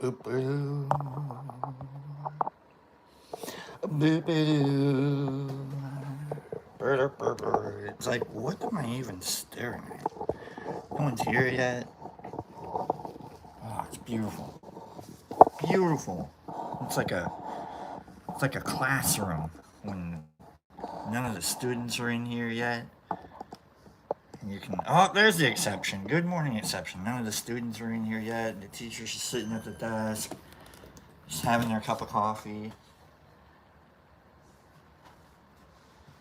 Boop-a-doo. Boop-a-doo. It's like, what am I even staring at? No one's here yet. Oh, it's beautiful. Beautiful. It's like a classroom when none of the students are in here yet. And you can, oh, there's the exception. Good morning, exception. None of the students are in here yet. The teachers are sitting at the desk, just having their cup of coffee.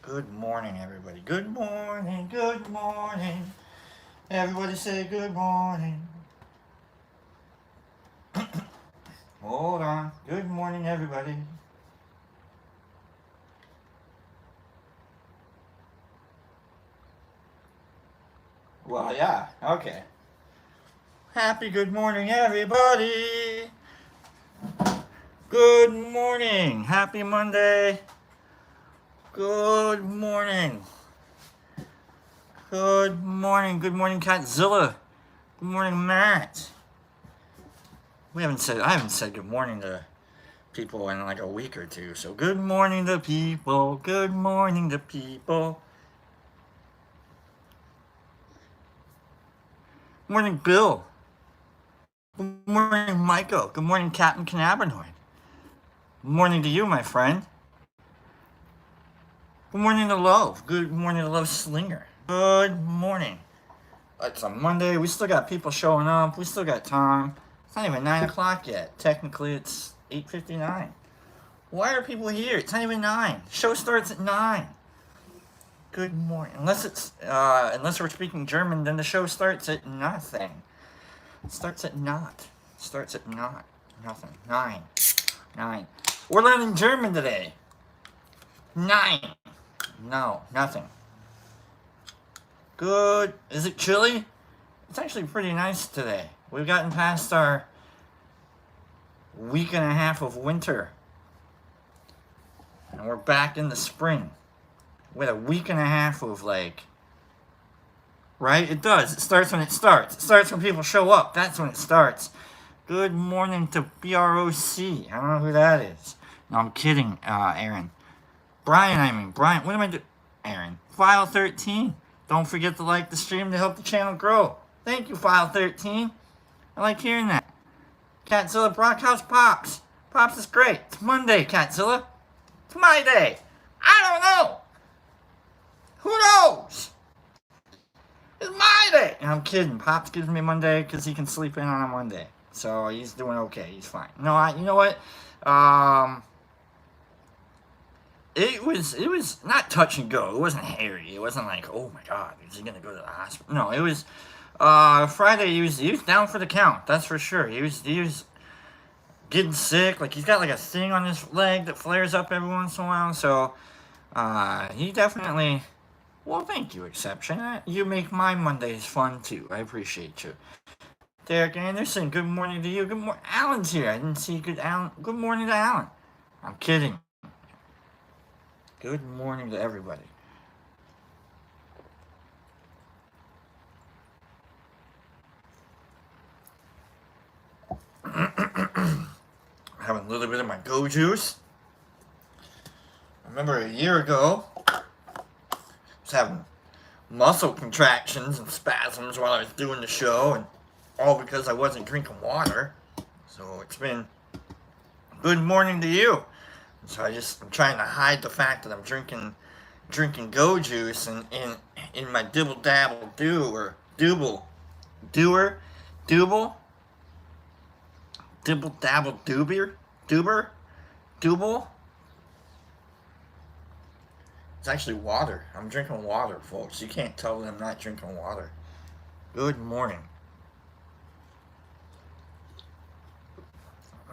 Good morning, everybody. Good morning, good morning. Everybody say good morning. Hold on. Good morning, everybody. Well, yeah, okay. Happy good morning, everybody. Good morning. Happy Monday. Good morning. Good morning. Good morning, Catzilla. Good morning, Matt. I haven't said good morning to people in like a week or two. So good morning to people. Good morning to people. Good morning, Bill. Good morning, Michael. Good morning, Captain Cannabinoid. Good morning to you, my friend. Good morning to Love. Good morning to Love Slinger. Good morning. It's a Monday. We still got people showing up. We still got time. It's not even 9 o'clock yet. Technically, it's 8:59. Why are people here? It's not even 9. The show starts at 9. Good morning. Unless we're speaking German, then the show starts at nothing. It starts at not. It starts at not. Nothing. 9. 9. We're learning German today. 9. No, nothing. Good. Is it chilly? It's actually pretty nice today. We've gotten past our week and a half of winter. And we're back in the spring. With a week and a half of like... Right? It does. It starts when it starts. It starts when people show up. That's when it starts. Good morning to BROC. I don't know who that is. No, I'm kidding, Aaron. Brian, what am I doing? Aaron. File 13. Don't forget to like the stream to help the channel grow. Thank you, File 13. I like hearing that. Catzilla Brockhouse Pops. Pops is great. It's Monday, Catzilla. It's my day. I don't know. Who knows? It's my day. I'm kidding. Pops gives me Monday because he can sleep in on a Monday. So he's doing okay. He's fine. No, you know what? It was not touch and go. It wasn't hairy. It wasn't like, oh my God, is he gonna go to the hospital? No, it was Friday. He was down for the count. That's for sure. He was getting sick. Like he's got like a thing on his leg that flares up every once in a while. So he definitely. Well, thank you, Exception. You make my Mondays fun too. I appreciate you. Derek Anderson, good morning to you. Good morning. Alan's here. I didn't see good Alan. Good morning to Alan. I'm kidding. Good morning to everybody. Having a little bit of my Go Juice. I remember a year ago, I was having muscle contractions and spasms while I was doing the show, and all because I wasn't drinking water. So it's been good morning to you. So I'm trying to hide the fact that I'm drinking Go Juice and in my dibble dabble do or dibble dibble dabble dooble. It's actually water. I'm drinking water, folks. You can't tell that I'm not drinking water. Good morning.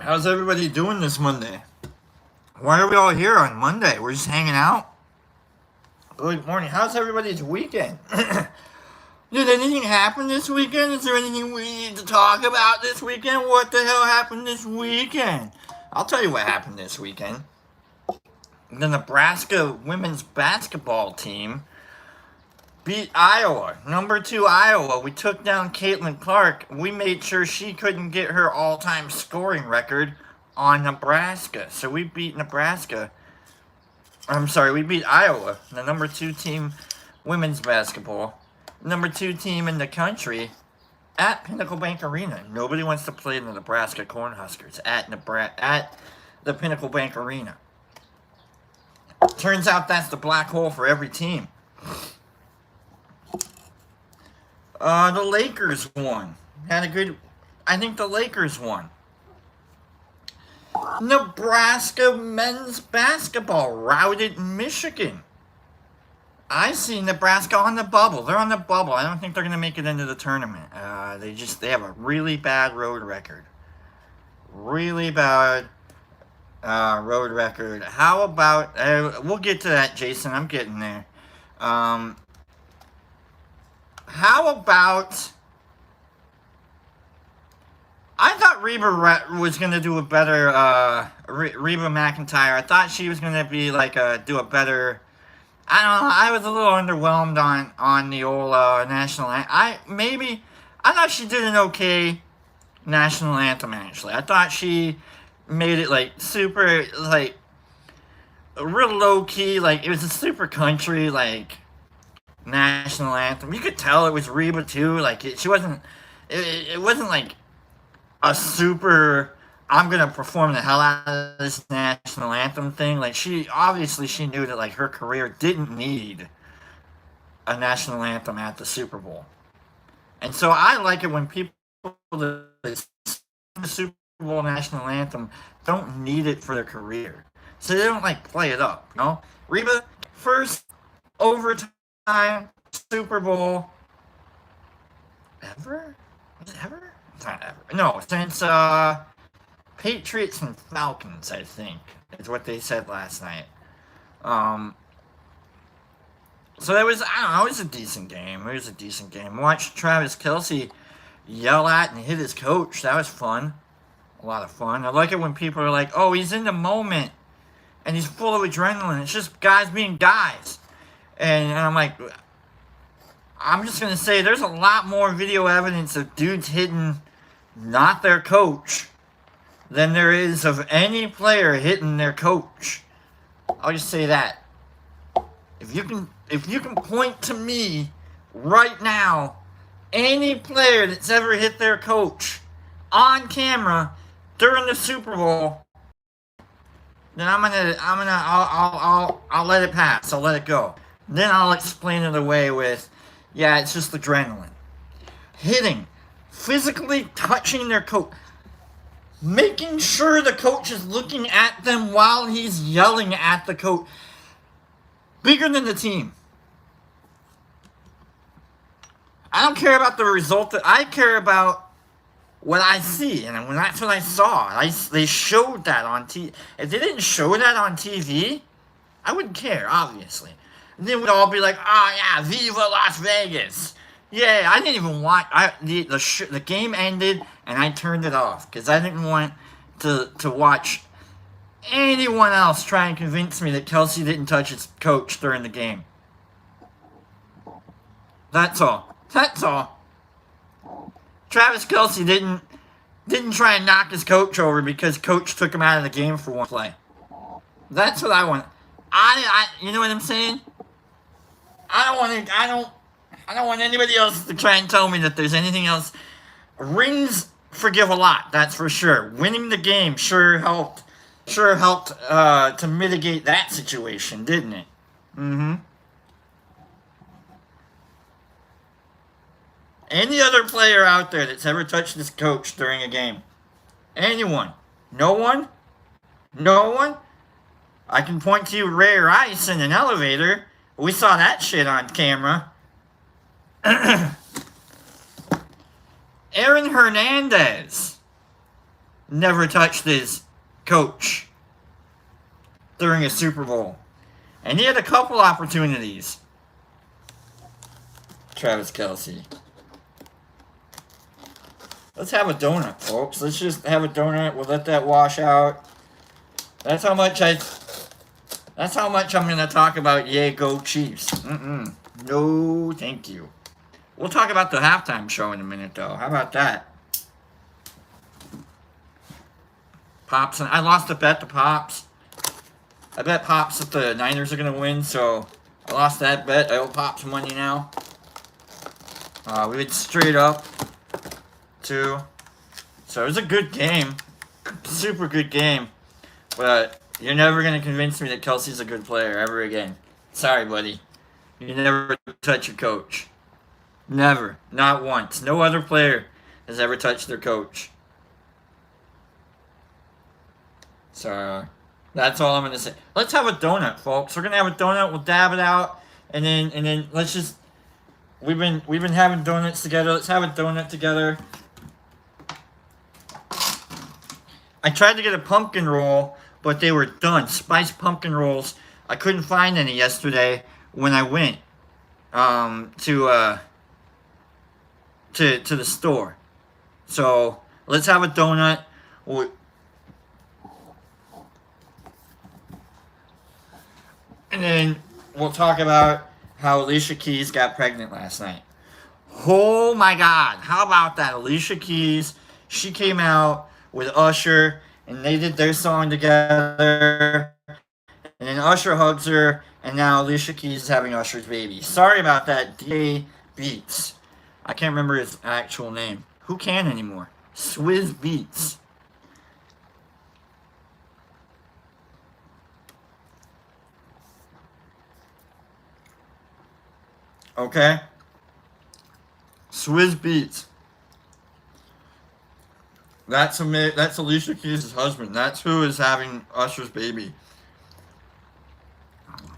How's everybody doing this Monday? Why are we all here on Monday? We're just hanging out? Good morning. How's everybody's weekend? Did anything happen this weekend? Is there anything we need to talk about this weekend? What the hell happened this weekend? I'll tell you what happened this weekend. The Nebraska women's basketball team beat Iowa. Number 2 Iowa. We took down Caitlin Clark. We made sure she couldn't get her all-time scoring record on Nebraska. So we beat Nebraska. I'm sorry, we beat Iowa, the number 2 team women's basketball. Number 2 team in the country at Pinnacle Bank Arena. Nobody wants to play the Nebraska Cornhuskers at the Pinnacle Bank Arena. Turns out that's the black hole for every team. The Lakers won. I think the Lakers won. Nebraska men's basketball routed Michigan. I see Nebraska on the bubble. They're on the bubble. I don't think they're going to make it into the tournament. They have a really bad road record. Really bad road record. How about, we'll get to that, Jason. I'm getting there. How about, I thought Reba was going to do a better, Reba McEntire. I thought she was going to be like, do a better, I don't know, I was a little underwhelmed on the old national anthem. I thought she did an okay national anthem, actually. I thought she made it, like, super, like, real low-key, like, it was a super country, like, national anthem. You could tell it was Reba, too. Like, she wasn't, it wasn't, like, a super, I'm gonna perform the hell out of this national anthem thing. Like, she knew that, like, her career didn't need a national anthem at the Super Bowl. And so I like it when people that sing the Super Bowl national anthem don't need it for their career. So they don't, like, play it up, you know? Reba, first overtime Super Bowl ever? Was it ever? It's not ever. No, since, Patriots and Falcons, I think, is what they said last night. So that was, I don't know, it was a decent game. Watched Travis Kelce yell at and hit his coach. That was fun. A lot of fun. I like it when people are like, oh, he's in the moment and he's full of adrenaline. It's just guys being guys. And I'm like, I'm just going to say there's a lot more video evidence of dudes hitting not their coach than there is of any player hitting their coach. I'll just say that. If you can point to me right now any player that's ever hit their coach on camera during the Super Bowl, then I'll let it pass. I'll let it go. Then I'll explain it away with, yeah, it's just adrenaline. Hitting, physically touching their coach, making sure the coach is looking at them while he's yelling at the coach. Bigger than the team. I don't care about the result. I care about what I see, and when that's what I saw. They showed that on TV. If they didn't show that on TV, I wouldn't care, obviously. And then we'd all be like, oh yeah, Viva Las Vegas. Yeah, I didn't even watch. The game ended, and I turned it off because I didn't want to watch anyone else try and convince me that Kelce didn't touch his coach during the game. That's all. Travis Kelce didn't try and knock his coach over because coach took him out of the game for one play. That's what I want. You know what I'm saying? I don't want anybody else to try and tell me that there's anything else. Rings forgive a lot, that's for sure. Winning the game sure helped to mitigate that situation, didn't it? Mm-hmm. Any other player out there that's ever touched his coach during a game? Anyone? No one? No one? I can point to you Ray Rice in an elevator. We saw that shit on camera. Aaron Hernandez never touched his coach during a Super Bowl. And he had a couple opportunities. Travis Kelce. Let's have a donut, folks. Let's just have a donut. We'll let that wash out. That's how much I'm going to talk about Yay Go Chiefs. No, thank you. We'll talk about the halftime show in a minute, though. How about that? Pops, and I lost a bet to Pops. I bet Pops that the Niners are going to win, so I lost that bet. I owe Pops money now. We went straight up, too. So it was a good game. Super good game. But you're never going to convince me that Kelsey's a good player ever again. Sorry, buddy. You never touch your coach. Never. Not once. No other player has ever touched their coach. So, that's all I'm going to say. Let's have a donut, folks. We're going to have a donut. We'll dab it out. And then let's just... We've been having donuts together. Let's have a donut together. I tried to get a pumpkin roll, but they were done. Spiced pumpkin rolls. I couldn't find any yesterday when I went to the store. So let's have a donut. And then we'll talk about how Alicia Keys got pregnant last night. Oh my God. How about that? Alicia Keys, she came out with Usher, and they did their song together. And then Usher hugs her, and now Alicia Keys is having Usher's baby. Sorry about that, D.A. Beats. I can't remember his actual name. Who can anymore? Swizz Beats. Okay? Swizz Beats. That's Alicia Keys' husband. That's who is having Usher's baby.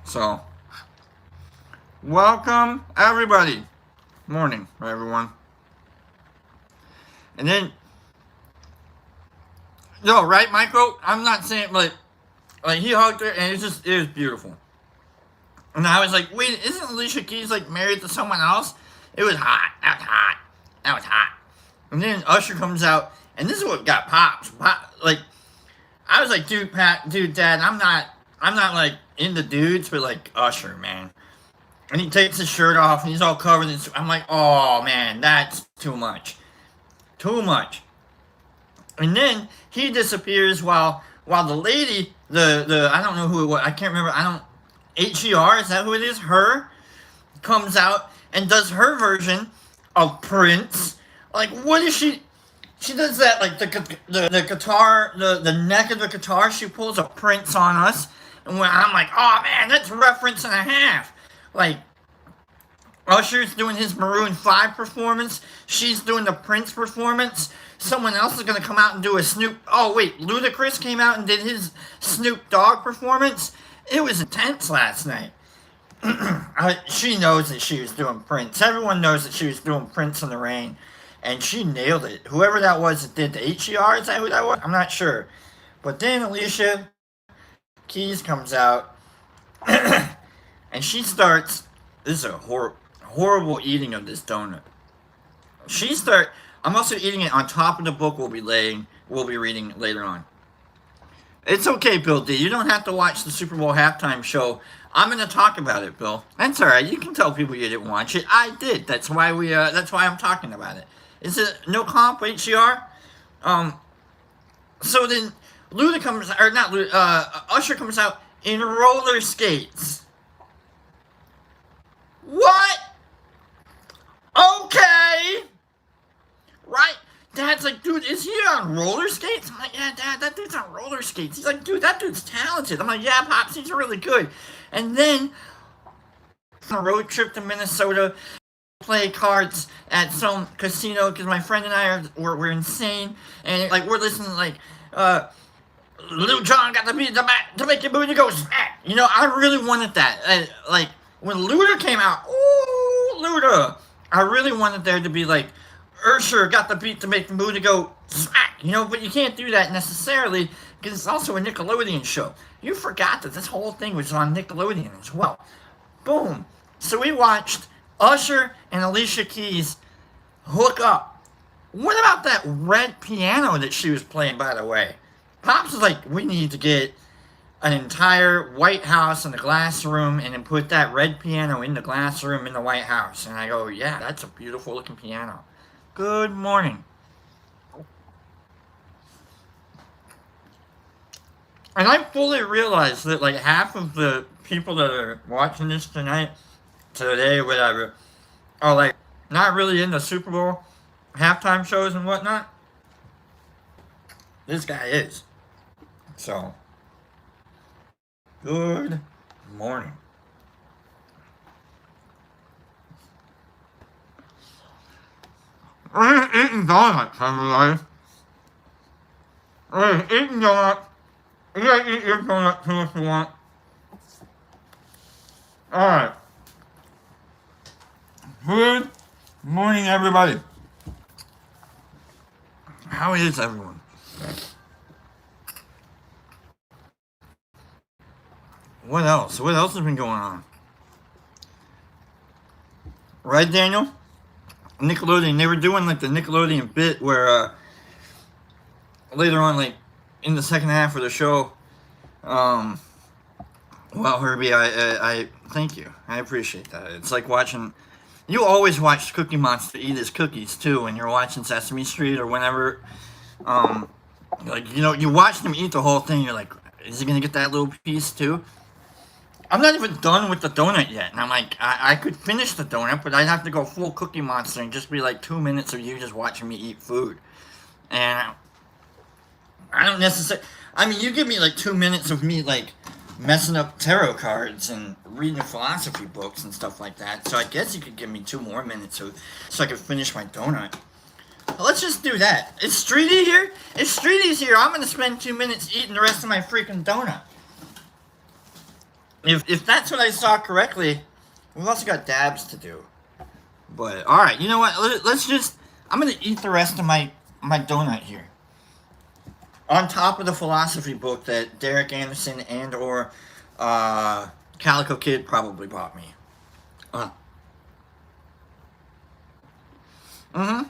So, welcome everybody. Morning, everyone. And then, no, right, Michael? I'm not saying like he hugged her, and it was beautiful. And I was like, wait, isn't Alicia Keys like married to someone else? It was hot. That was hot. That was hot. And then Usher comes out, and this is what got Pops. Like, I was like, dude, Dad, I'm not like into dudes, but like Usher, man. And he takes his shirt off, and he's all covered in. I'm like, oh man, that's too much. Too much. And then he disappears while the lady, the I don't know who it was, I can't remember, HER, is that who it is? Her comes out and does her version of Prince. Like, what is she? She does that, like the guitar, the neck of the guitar. She pulls a Prince on us, and I'm like, oh man, that's a reference and a half. Like, Usher's doing his Maroon 5 performance. She's doing the Prince performance. Someone else is gonna come out and do a Snoop. Oh wait, Ludacris came out and did his Snoop Dogg performance. It was intense last night. She knows that she was doing Prince. Everyone knows that she was doing Prince in the Rain. And she nailed it. Whoever that was that did the HER, is that who that was? I'm not sure. But then Alicia Keys comes out. And she starts, this is a horrible eating of this donut. I'm also eating it on top of the book we'll be reading later on. It's okay, Bill D. You don't have to watch the Super Bowl halftime show. I'm going to talk about it, Bill. That's all right. You can tell people you didn't watch it. I did. That's why I'm talking about it. Is it no comp HER? So then Usher comes out in roller skates. What? Okay. Right? Dad's like, dude, is he on roller skates? I'm like, yeah, Dad, that dude's on roller skates. He's like, dude, that dude's talented. I'm like, yeah, Pops, he's really good. And then, on a road trip to Minnesota, play cards at some casino, because my friend and I we're insane. And, like, we're listening, like, Lil Jon got the beat to make your booty go smack. You know, I really wanted that. Like, when Luda came out, ooh, Luda. I really wanted there to be, like, Usher got the beat to make the booty go smack, you know, but you can't do that necessarily because it's also a Nickelodeon show. You forgot that this whole thing was on Nickelodeon as well. Boom. So we watched Usher and Alicia Keys hook up. What about that red piano that she was playing, by the way? Pops was like, we need to get an entire White House and a glass room and then put that red piano in the glass room in the White House. And I go, yeah, that's a beautiful looking piano. Good morning. And I fully realize that like half of the people that are watching this tonight, today, whatever, are like not really into Super Bowl halftime shows and whatnot. This guy is. So, good morning. We're eating donuts, everybody. We're eating donuts. You gotta eat your donut too if you want. Alright. Good morning, everybody. How is everyone? What else? What else has been going on? Right, Daniel? Nickelodeon. They were doing like the Nickelodeon bit where later on, like in the second half of the show, well, Herbie, I thank you. I appreciate that. It's like watching. You always watch Cookie Monster eat his cookies too when you're watching Sesame Street or whenever. Like you watch them eat the whole thing. You're like, is he gonna get that little piece too? I'm not even done with the donut yet, and I'm like, I could finish the donut, but I'd have to go full Cookie Monster and just be like 2 minutes of you just watching me eat food, and I don't necessarily. I mean, you give me like 2 minutes of me like messing up tarot cards and reading philosophy books and stuff like that. So I guess you could give me 2 more minutes so I could finish my donut. But let's just do that. Is Streety here? If Streety's here, I'm gonna spend 2 minutes eating the rest of my freaking donut. If that's what I saw correctly, we've also got dabs to do. But all right, you know what? Let's just. I'm gonna eat the rest of my donut here. On top of the philosophy book that Derek Anderson and or Calico Kid probably bought me. Mm-hmm.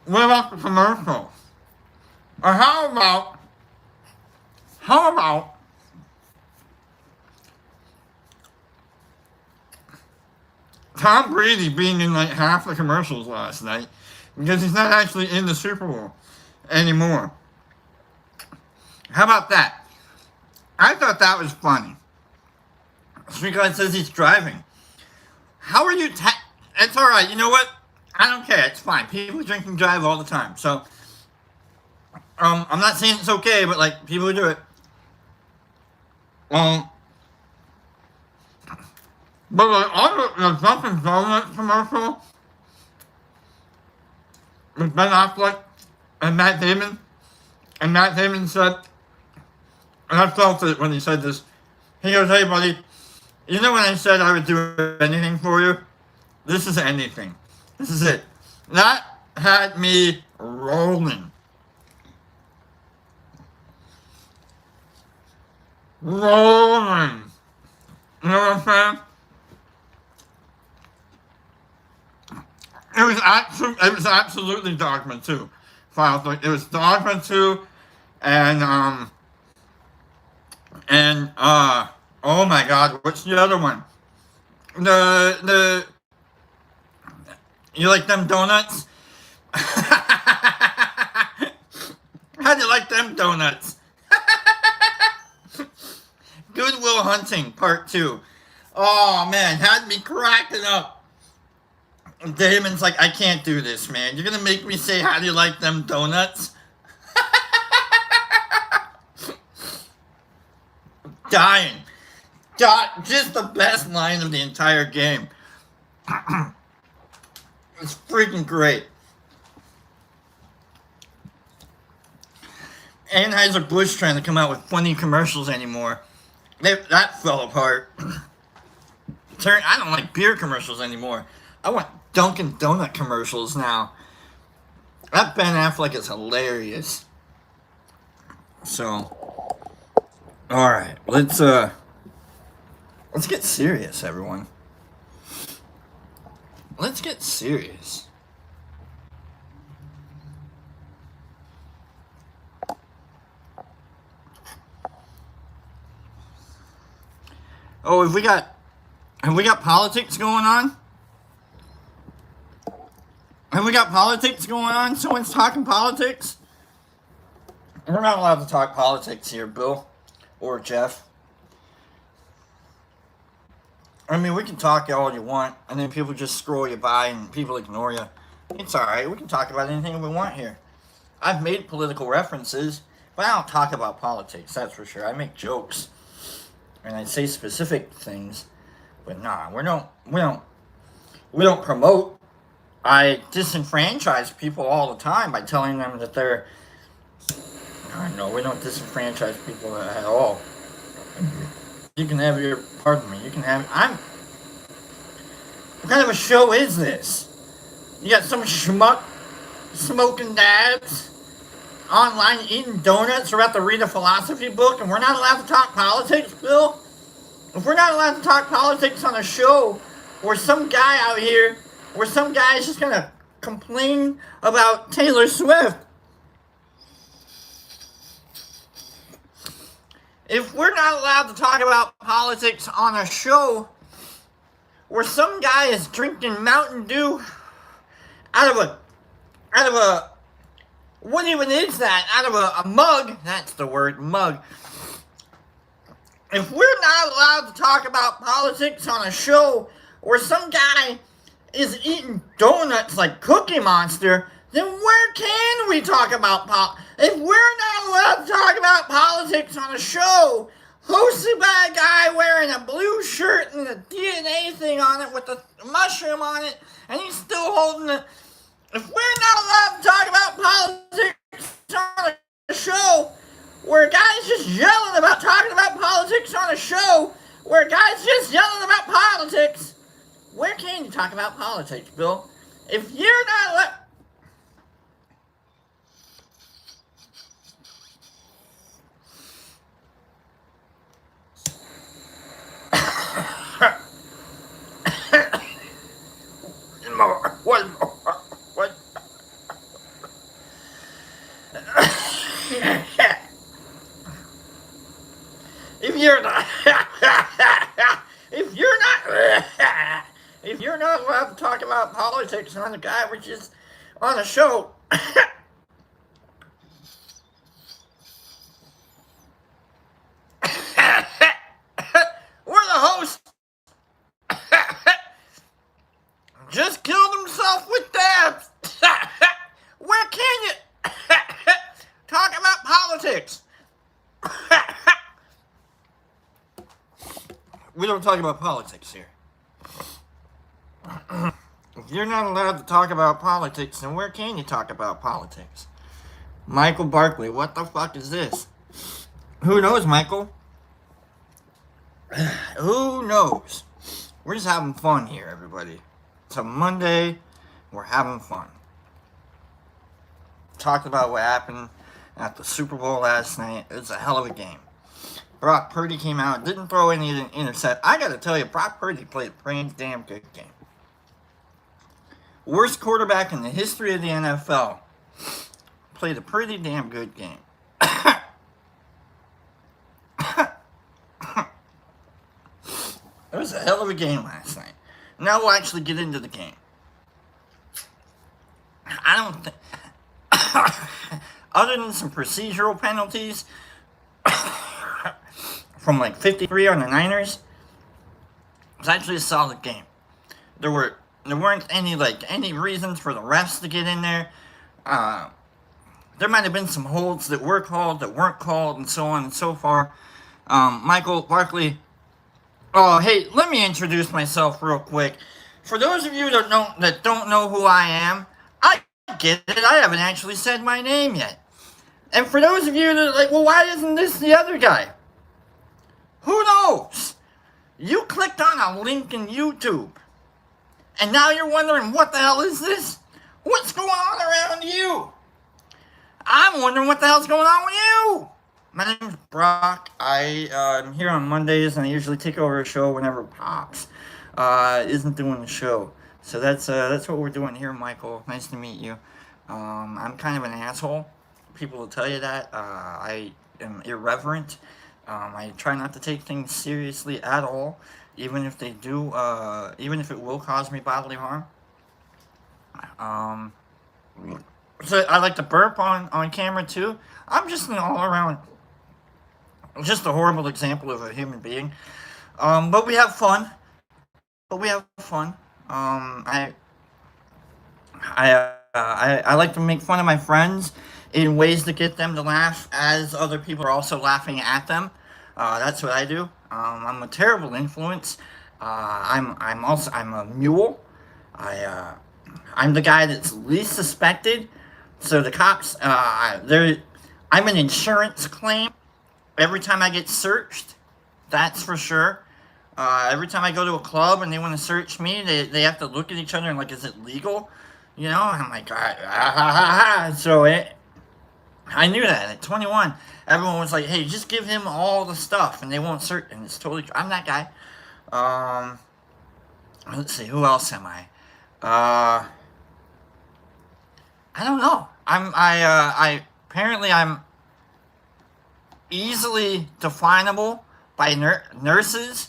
What about the commercial? Or how about Tom Brady being in like half the commercials last night because he's not actually in the Super Bowl anymore. How about that? I thought that was funny. Streetcar says he's driving. How are you? It's all right. You know what? I don't care. It's fine. People drink and drive all the time. So, I'm not saying it's okay, but like people who do it. But like the Dunkin' Donuts commercial with Ben Affleck and Matt Damon, and Matt Damon said, and I felt it when he said this. He goes, "Hey, buddy, you know when I said I would do anything for you? This is anything. This is it." That had me rolling. Rolling. You know what I'm saying? It was absolutely Dogma 2. It was Dogma 2 and oh my god, what's the other one? You like them donuts? How do you like them donuts? Good Will Hunting, Part 2. Oh man, had me cracking up. Damon's like, I can't do this, man. You're gonna make me say, how do you like them donuts? Dying. Just the best line of the entire game. It's freaking great. Anheuser-Busch trying to come out with funny commercials anymore. That fell apart. I don't like beer commercials anymore. I want Dunkin' Donut commercials now. That Ben Affleck is hilarious. So, alright, let's get serious, everyone. Let's get serious. Oh, have we got politics going on? Have we got politics going on? Someone's talking politics? We're not allowed to talk politics here, Bill. Or Jeff. I mean, we can talk all you want, and then people just scroll you by and people ignore you. It's alright, we can talk about anything we want here. I've made political references, but I don't talk about politics, that's for sure. I make jokes. And I say specific things. But nah, we don't promote. I disenfranchise people all the time by telling them that they're... No, we don't disenfranchise people at all. You can have your... Pardon me, you can have... What kind of a show is this? You got some schmuck smoking dads online eating donuts or about to read a philosophy book, and we're not allowed to talk politics, Bill? If we're not allowed to talk politics on a show where some guy out here, where some guy is just gonna complain about Taylor Swift, if we're not allowed to talk about politics on a show where some guy is drinking Mountain Dew out of a, what even is that? Out of a mug, that's the word, mug. If we're not allowed to talk about politics on a show where some guy is eating donuts like Cookie Monster, then where can we talk about politics? If we're not allowed to talk about politics on a show hosted by a guy wearing a blue shirt and a DNA thing on it with a mushroom on it, and he's still holding it. If we're not allowed to talk about politics on a show where a guy's just yelling about talking about politics on a show where a guy's just yelling about politics, where can you talk about politics, Bill? If you're not allowed... One more. If you're not allowed to talk about politics on the guy which is on a show, where the host just killed himself with dabs. Where can you talk about politics? We don't talk about politics here. If you're not allowed to talk about politics, then where can you talk about politics? Michael Barkley, what the fuck is this? Who knows, Michael? Who knows? We're just having fun here, everybody. It's a Monday. We're having fun. Talked about what happened at the Super Bowl last night. It was a hell of a game. Brock Purdy came out, didn't throw any intercept. I gotta tell you, Brock Purdy played a pretty damn good game. Worst quarterback in the history of the NFL. Played a pretty damn good game. It was a hell of a game last night. Now we'll actually get into the game. I don't think... Other than some procedural penalties from like 53 on the Niners, it was actually a solid game. There weren't any reasons for the refs to get in there. There might have been some holds that were called, that weren't called, and so on and so forth. Michael Barkley. Oh, hey, let me introduce myself real quick. For those of you that don't know who I am, I get it. I haven't actually said my name yet. And for those of you that are like, well, why isn't this the other guy? Who knows? You clicked on a link in YouTube. And now you're wondering, what the hell is this? What's going on around you? I'm wondering what the hell's going on with you. My name's Brock. I'm here on Mondays, and I usually take over a show whenever Pops isn't doing the show. So that's what we're doing here, Michael. Nice to meet you. I'm kind of an asshole. People will tell you that. I am irreverent. I try not to take things seriously at all, even if they do, even if it will cause me bodily harm. Um, so I like to burp on camera too. I'm just an all around, just a horrible example of a human being. But we have fun. I I like to make fun of my friends in ways to get them to laugh as other people are also laughing at them. That's what I do. I'm a terrible influence. I'm a mule. I I'm the guy that's least suspected. So the cops, I'm an insurance claim every time I get searched. That's for sure. Every time I go to a club and they want to search me, they have to look at each other and like, is it legal? You know, and I'm like, I knew that at 21. Everyone was like, hey, just give him all the stuff and they won't search. And it's totally, I'm that guy. Um, let's see, who else am I? I don't know. Apparently I'm easily definable by nurses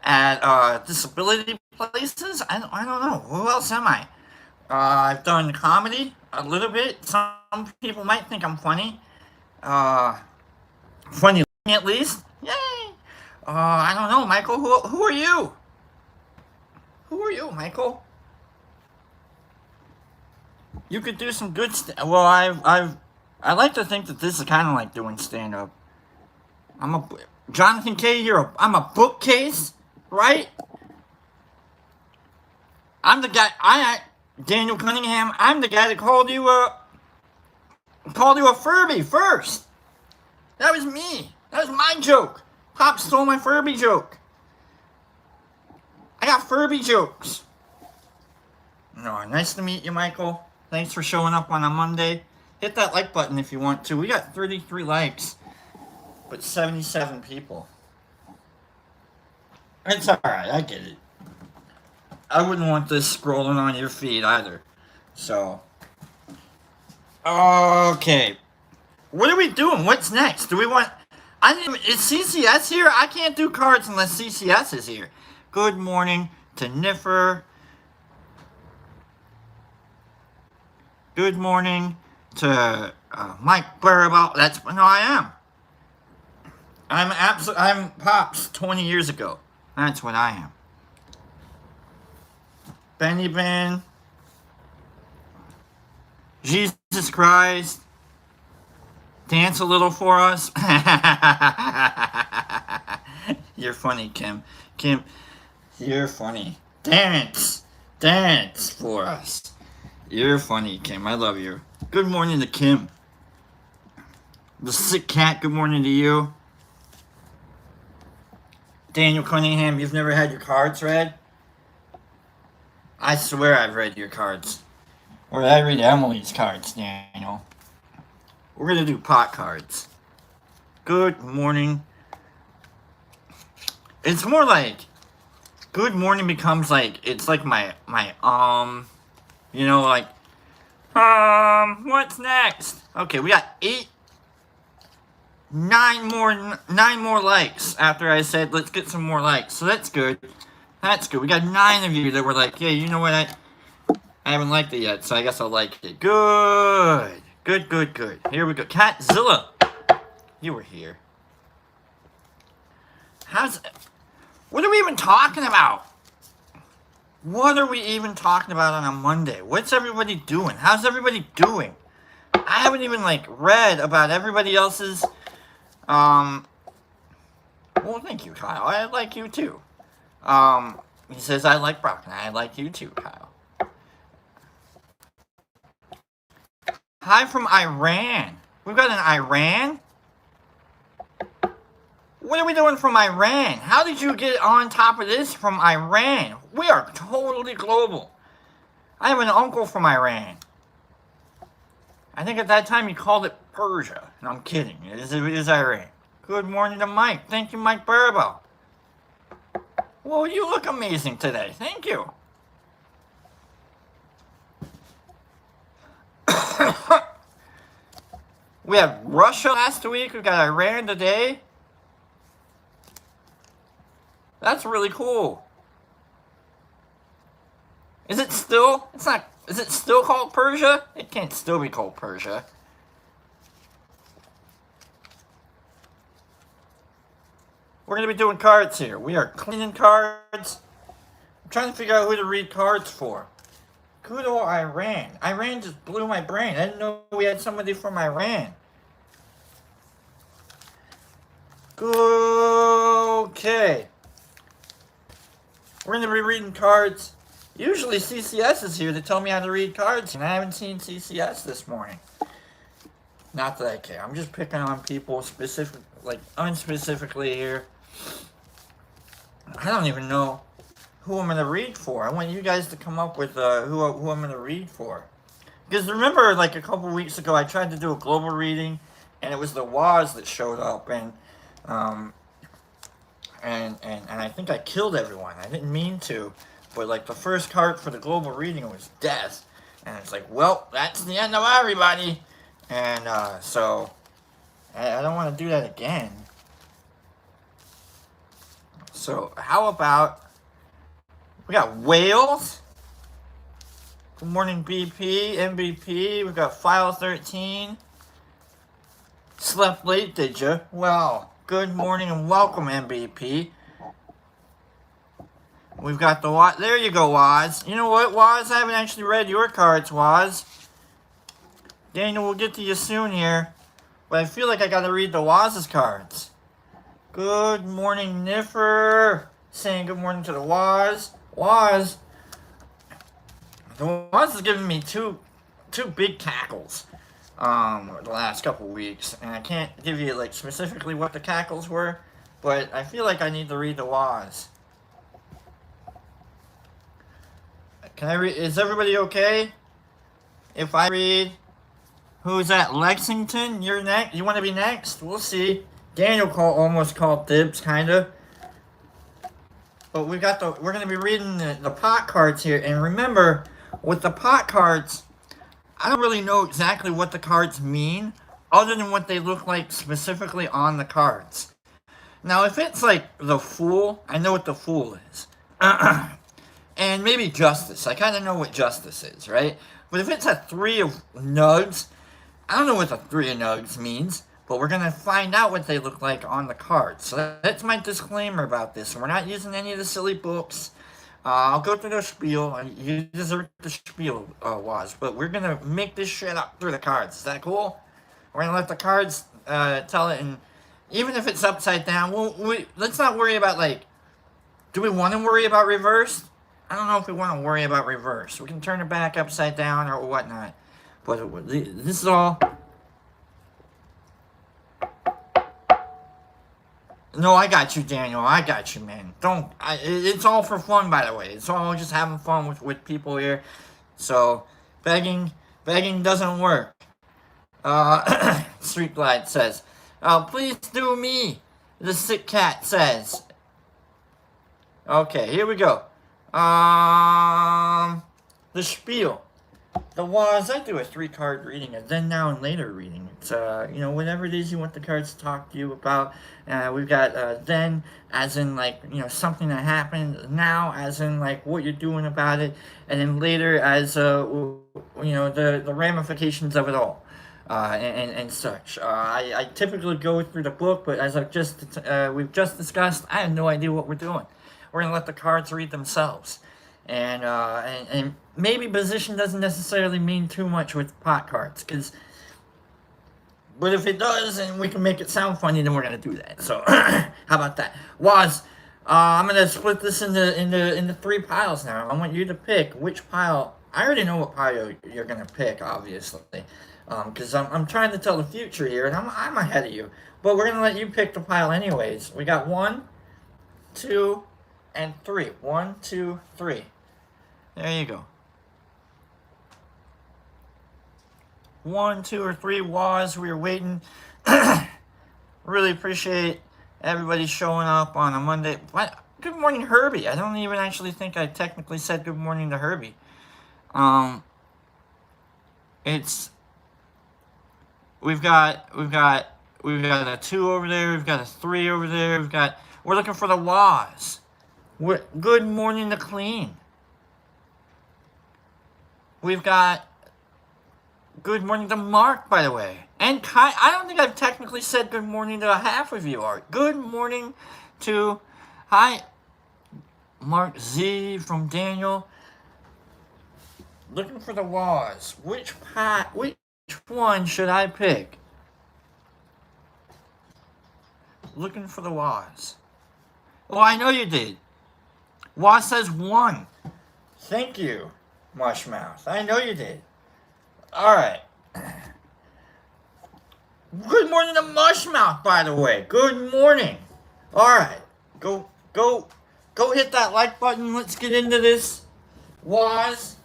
at disability places. I don't know. Who else am I? I've done comedy a little bit. Some people might think I'm funny. Uh, Funny at least. Yay! I don't know, Michael. Who are you? Who are you, Michael? You could do some good well, I like to think that this is kind of like doing stand up. I'm a Jonathan K. I'm a bookcase, right? I'm the guy. Daniel Cunningham. I'm the guy that called you a Furby first. That was me. That was my joke. Pop stole my Furby joke. I got Furby jokes. No, nice to meet you, Michael. Thanks for showing up on a Monday. Hit that like button if you want to. We got 33 likes, but 77 people. It's alright, I get it. I wouldn't want this scrolling on your feed either. So, okay. What are we doing? What's next? Do we want... Is CCS here? I can't do cards unless CCS is here. Good morning to Niffer. Good morning to Mike Burrell. No, I am. I'm Pops 20 years ago. That's what I am. Benny Ben. Jesus Christ. Dance a little for us. You're funny, Kim. Kim, you're funny. Dance. Dance for us. You're funny, Kim. I love you. Good morning to Kim. The sick cat, good morning to you. Daniel Cunningham, you've never had your cards read? I swear I've read your cards. Or I read Emily's cards, Daniel. We're going to do pot cards. Good morning. It's more like, good morning becomes like, it's like my you know, like, what's next? Okay, we got 9 more likes after I said, let's get some more likes. So that's good. That's good. We got 9 of you that were like, yeah, you know what, I haven't liked it yet, so I guess I'll like it. Good. Good. Here we go. Catzilla. You were here. What are we even talking about? What are we even talking about on a Monday? What's everybody doing? How's everybody doing? I haven't even, like, read about everybody else's, well, thank you, Kyle. I like you, too. He says, I like Brock, and I like you, too, Kyle. Hi from Iran. We've got an Iran? What are we doing from Iran? How did you get on top of this from Iran? We are totally global. I have an uncle from Iran. I think at that time he called it Persia. No, I'm kidding. It is Iran. Good morning to Mike. Thank you, Mike Burbo. Well, you look amazing today. Thank you. We had Russia last week. We got Iran today. That's really cool. Is it still? It's not. Is it still called Persia? It can't still be called Persia. We're going to be doing cards here. We are cleaning cards. I'm trying to figure out who to read cards for. Good old Iran. Iran just blew my brain. I didn't know we had somebody from Iran. Okay. We're going to be reading cards. Usually CCS is here to tell me how to read cards, and I haven't seen CCS this morning. Not that I care. I'm just picking on people specific, like unspecifically here. I don't even know who I'm going to read for. I want you guys to come up with who I'm going to read for. Because remember, like a couple weeks ago, I tried to do a global reading, and it was the Waz that showed up, and I think I killed everyone. I didn't mean to, but like the first card for the global reading was death, and it's like, well, that's the end of everybody, and so I don't want to do that again. So how about we got Wales? Good morning, BP, MVP. We got File 13. Slept late, did you? Well, good morning and welcome, MVP. We've got the Waz. There you go, Waz. You know what, Waz? I haven't actually read your cards, Waz. Daniel, we'll get to you soon here. But I feel like I gotta read the Waz's cards. Good morning, Niffer. Saying good morning to the Waz. Waz. The Waz is giving me two big cackles the last couple weeks. And I can't give you like specifically what the cackles were, but I feel like I need to read the Waz. Can I read? Is everybody okay? If I read, who's that? Lexington? You're next. You want to be next? We'll see. Daniel almost called dibs, kinda. But we're gonna be reading the pot cards here, and remember, with the pot cards, I don't really know exactly what the cards mean, other than what they look like specifically on the cards. Now, if it's like the Fool, I know what the Fool is. And maybe Justice. I kind of know what Justice is, right? But if it's a Three of Nugs, I don't know what the Three of Nugs means, but we're going to find out what they look like on the cards. So that's my disclaimer about this. We're not using any of the silly books. I'll go through the spiel. You deserve the spiel, Waz. But we're going to make this shit up through the cards. Is that cool? We're going to let the cards tell it. And even if it's upside down, let's not worry about, like, do we want to worry about reverse? I don't know if we want to worry about reverse. We can turn it back upside down or whatnot. But this is all... No, I got you, Daniel. I got you, man. It's all for fun, by the way. It's all just having fun with people here. So, begging doesn't work. Street Glide says, please do me. The sick cat says. Okay, here we go. The spiel. The Waz, I do a 3-card reading, a then, now, and later reading. It's, whatever it is you want the cards to talk to you about. We've got then, as in, like, something that happened. Now, as in, like, what you're doing about it. And then later, as, the ramifications of it all. And such. I typically go through the book, but as we've just discussed, I have no idea what we're doing. We're going to let the cards read themselves. And maybe position doesn't necessarily mean too much with pot cards, but if it does and we can make it sound funny, then we're gonna do that. So how about that? Waz, I'm gonna split this into 3 piles now. I want you to pick which pile. I already know what pile you're gonna pick, obviously, because I'm trying to tell the future here, and I'm ahead of you. But we're gonna let you pick the pile anyways. We got 1, 2, and 3. 1, 2, 3. There you go. 1, 2, or 3 Waz. We were waiting. Really appreciate everybody showing up on a Monday. What? Good morning, Herbie. I don't even actually think I technically said good morning to Herbie. We've got a 2 over there. We've got a 3 over there. We're looking for the Waz. Good morning to Clean. We've got good morning to Mark, by the way. And Kai. I don't think I've technically said good morning to half of you. Are good morning to hi, Mark Z from Daniel. Looking for the Waz. Which one should I pick? Looking for the Waz. Oh, I know you did. Waz says 1. Thank you, Mushmouth. I know you did. Alright. Good morning to Mushmouth, by the way. Good morning. Alright. Go hit that like button. Let's get into this. Waz.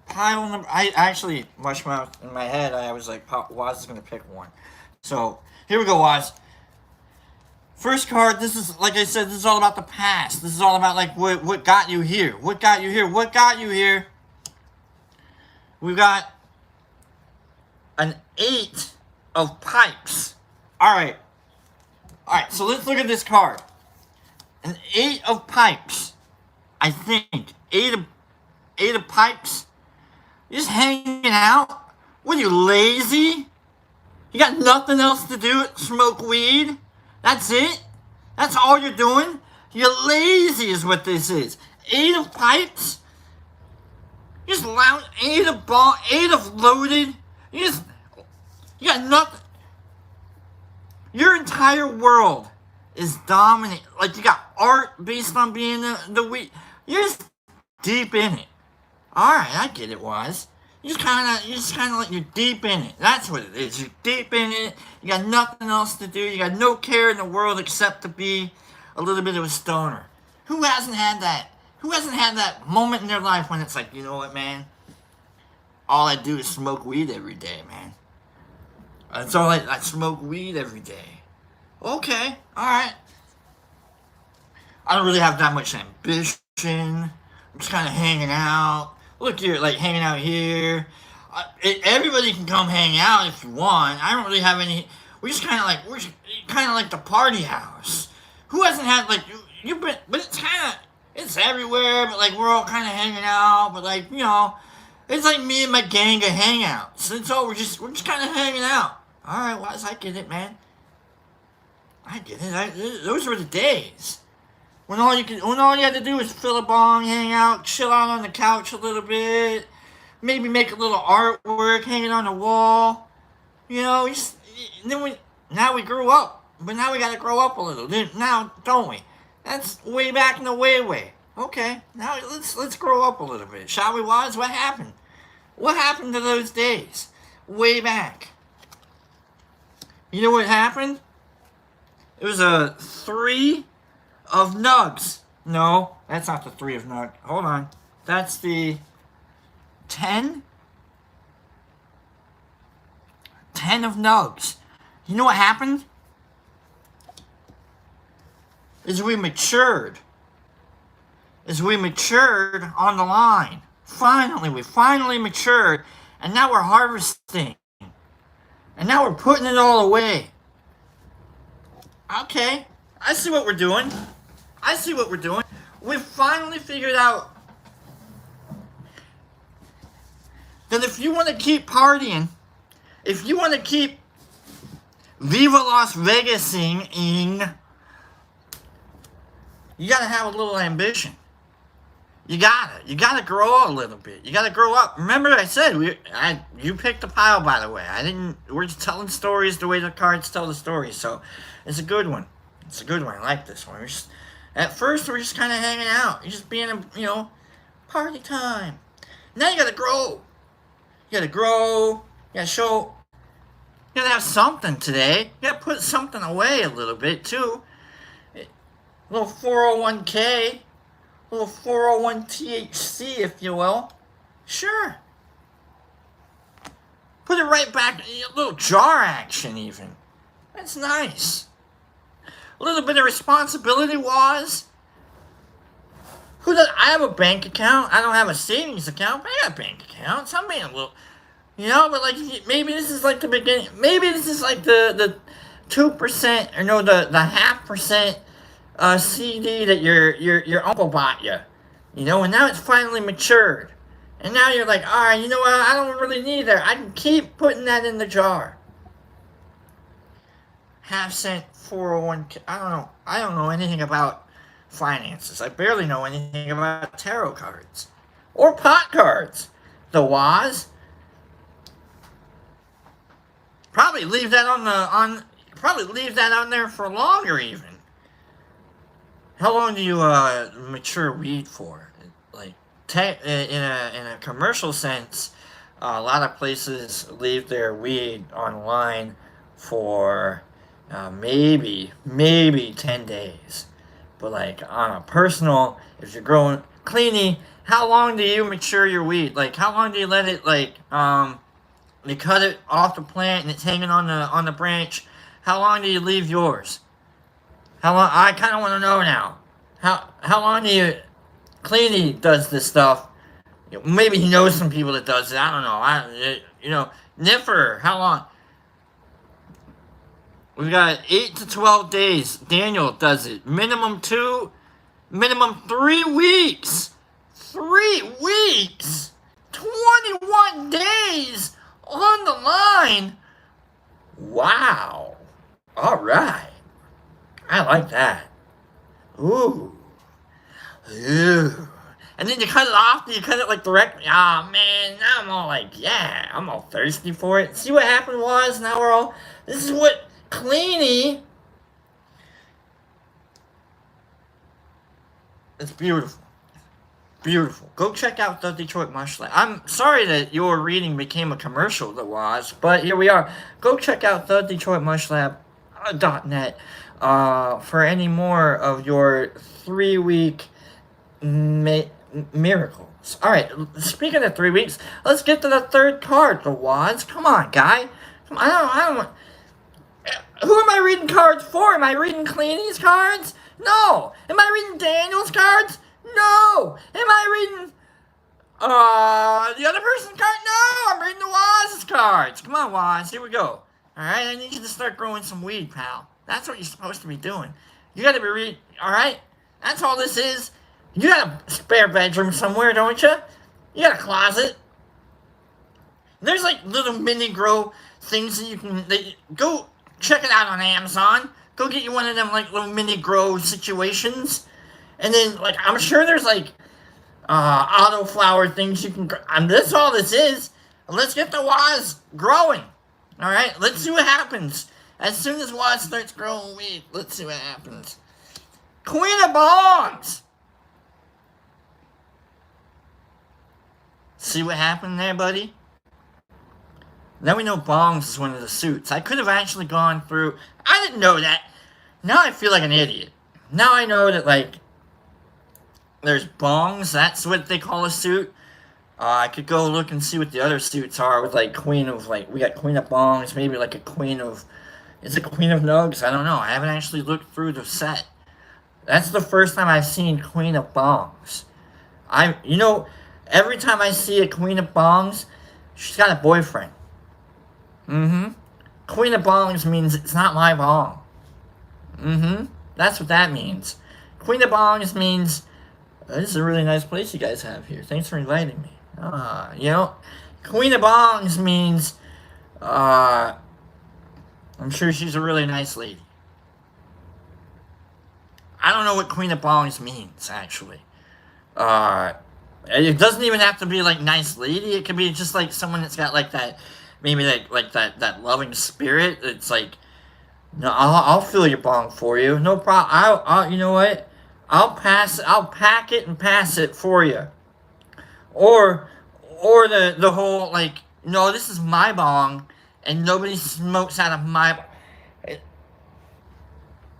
Pile number. I actually, Mushmouth, in my head, I was like, Waz is going to pick 1. So, here we go, Waz. First card, this is, like I said, this is all about the past. This is all about, like, what got you here. What got you here? What got you here? We've got an 8 of pipes. Alright, so let's look at this card. An 8 of pipes. I think. 8 of pipes. You're just hanging out? What are you, lazy? You got nothing else to do? Smoke weed? That's it? That's all you're doing? You're lazy is what this is. 8 of pipes? You just lounge, 8 of loaded? You got nothing. Your entire world is dominant. Like, you got art based on being the weed. You're just deep in it. Alright, I get it, Waz. You just kind of like, you're deep in it. That's what it is. You're deep in it. You got nothing else to do. You got no care in the world except to be a little bit of a stoner. Who hasn't had that? Who hasn't had that moment in their life when it's like, you know what, man? All I do is smoke weed every day, man. That's all I smoke weed every day. Okay, alright. I don't really have that much ambition. I'm just kind of hanging out. Look here, like hanging out here. Everybody can come hang out if you want. I don't really have any. We're kind of like the party house. Who hasn't had like you've been? But it's everywhere. But like we're all kind of hanging out. But like it's like me and my gang of hangouts. That's all. We're just kind of hanging out. All right, Waz, I get it, man. I get it. Those were the days. When all you had to do was fill a bong, hang out, chill out on the couch a little bit, maybe make a little artwork hanging on the wall. Now we grew up, but now we gotta grow up a little. Now, don't we? That's way back in the way. Okay, now let's grow up a little bit, shall we, Waz? What happened? What happened to those days? Way back. You know what happened? It was a 3 of nugs. No, that's not the 3 of nugs. Hold on. That's the 10? 10 of nugs. You know what happened? Is we matured on the line. We finally matured, and now we're harvesting. And now we're putting it all away. Okay, I see what we're doing. We've finally figured out that if you want to keep partying, if you want to keep Viva Las Vegasing, you gotta have a little ambition. You gotta grow a little bit. You gotta grow up. Remember I said, you picked the pile, by the way. We're just telling stories the way the cards tell the stories, so it's a good one. I like this one. At first, we're just kind of hanging out. You're just being, party time. Now you gotta grow. You gotta show. You gotta have something today. You gotta put something away a little bit, too. A little 401k. A little 401 THC, if you will. Sure. Put it right back. A little jar action, even. That's nice. A little bit of responsibility, Waz. I have a bank account. I don't have a savings account, but I got bank accounts. I'm being a little, but like maybe this is like the beginning. Maybe this is like the 2% or no, the 0.5% CD that your uncle bought you. You know, and now it's finally matured. And now you're like, all right, you know what? I don't really need that. I can keep putting that in the jar. Half cent 401k. I don't know. I don't know anything about finances. I barely know anything about tarot cards or pot cards. The Waz. Probably leave that on there for longer even. How long do you mature weed for? Like, in a commercial sense, a lot of places leave their weed online for maybe 10 days. But like on a personal, if you're growing cleany, how long do you mature your weed? Like, how long do you let it you cut it off the plant and it's hanging on the branch? How long do you leave yours? How long? I kind of want to know now. How long do you? Cleany does this stuff. Maybe he knows some people that does it. I don't know. Niffer. How long? We've got 8 to 12 days. Daniel does it. Minimum 3 weeks. 3 weeks. 21 days on the line. Wow. All right. I like that. Ooh. Ooh. And then you cut it off, you cut it like directly. Oh man, now I'm all like, yeah, I'm all thirsty for it. See what happened was, now we're all, this is what Cleany. It's beautiful. Beautiful. Go check out the Detroit Mush Lab. I'm sorry that your reading became a commercial, that was, but here we are. Go check out the Detroit Mush Lab.net for any more of your 3-week miracles. All right, speaking of 3 weeks, let's get to the third card, the Wands. Come on, guy. Come on, I don't want. Who am I reading cards for? Am I reading Cleany's cards? No. Am I reading Daniel's cards? No. Am I reading the other person's card? No. I'm reading the Waz's cards. Come on, Waz. Here we go. All right, I need you to start growing some weed, pal. That's what you're supposed to be doing. You got to be reading. All right. That's all this is. You got a spare bedroom somewhere, don't you? You got a closet. There's like little mini grow things that you can go check it out on Amazon. Go get you one of them like little mini grow situations. And then like I'm sure there's like auto flower things you can grow. That's all this is. Let's get the Waz growing. All right, let's see what happens. As soon as Waz starts growing weed, let's see what happens. Queen of Bongs. See what happened there, buddy? Now we know bongs is one of the suits. I could have actually gone through. I didn't know that. Now I feel like an idiot. Now I know that, like, there's bongs. That's what they call a suit. I could go look and see what the other suits are with, like, Queen of, like, we got Queen of Bongs, maybe, like, a Queen of, is it Queen of Nugs? I don't know. I haven't actually looked through the set. That's the first time I've seen Queen of Bongs. Every time I see a Queen of Bongs, she's got a boyfriend. Queen of Bongs means it's not my bong. That's what that means. Queen of Bongs means, this is a really nice place you guys have here. Thanks for inviting me. Queen of Bongs means, I'm sure she's a really nice lady. I don't know what Queen of Bongs means, actually. It doesn't even have to be like nice lady. It could be just like someone that's got like that, maybe like that loving spirit. It's like, no, I'll fill your bong for you, no problem. I'll you know what? I'll pack it and pass it for you. Or the whole like, no, this is my bong and nobody smokes out of my.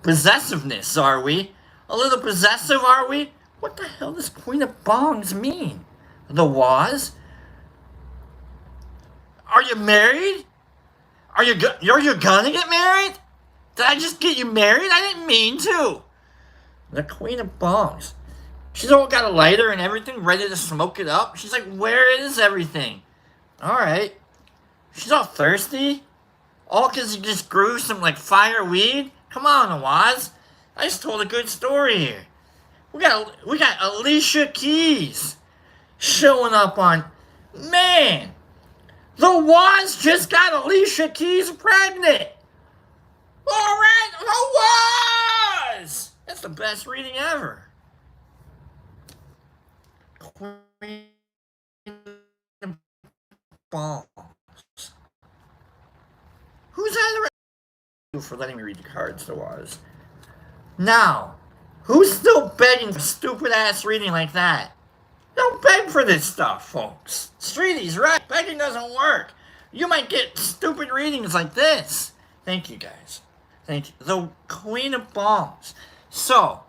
Possessiveness, are we? A little possessive, are we? What the hell does Queen of Bongs mean? The Waz? Are you married? Are you gonna get married? Did I just get you married? I didn't mean to. The Queen of Bongs. She's all got a lighter and everything, ready to smoke it up. She's like, where is everything? Alright. She's all thirsty. All because you just grew some, like, fire weed? Come on, Waz. I just told a good story here. We got Alicia Keys showing up on. Man, the Wands just got Alicia Keys pregnant. All right, the Wands. That's the best reading ever. Queen Balls. Who's that? For letting me read the cards, there was. Now, who's still begging for stupid ass reading like that? Don't beg for this stuff, folks. Streety's right. Begging doesn't work. You might get stupid readings like this. Thank you, guys. Thank you. The Queen of Balls. So,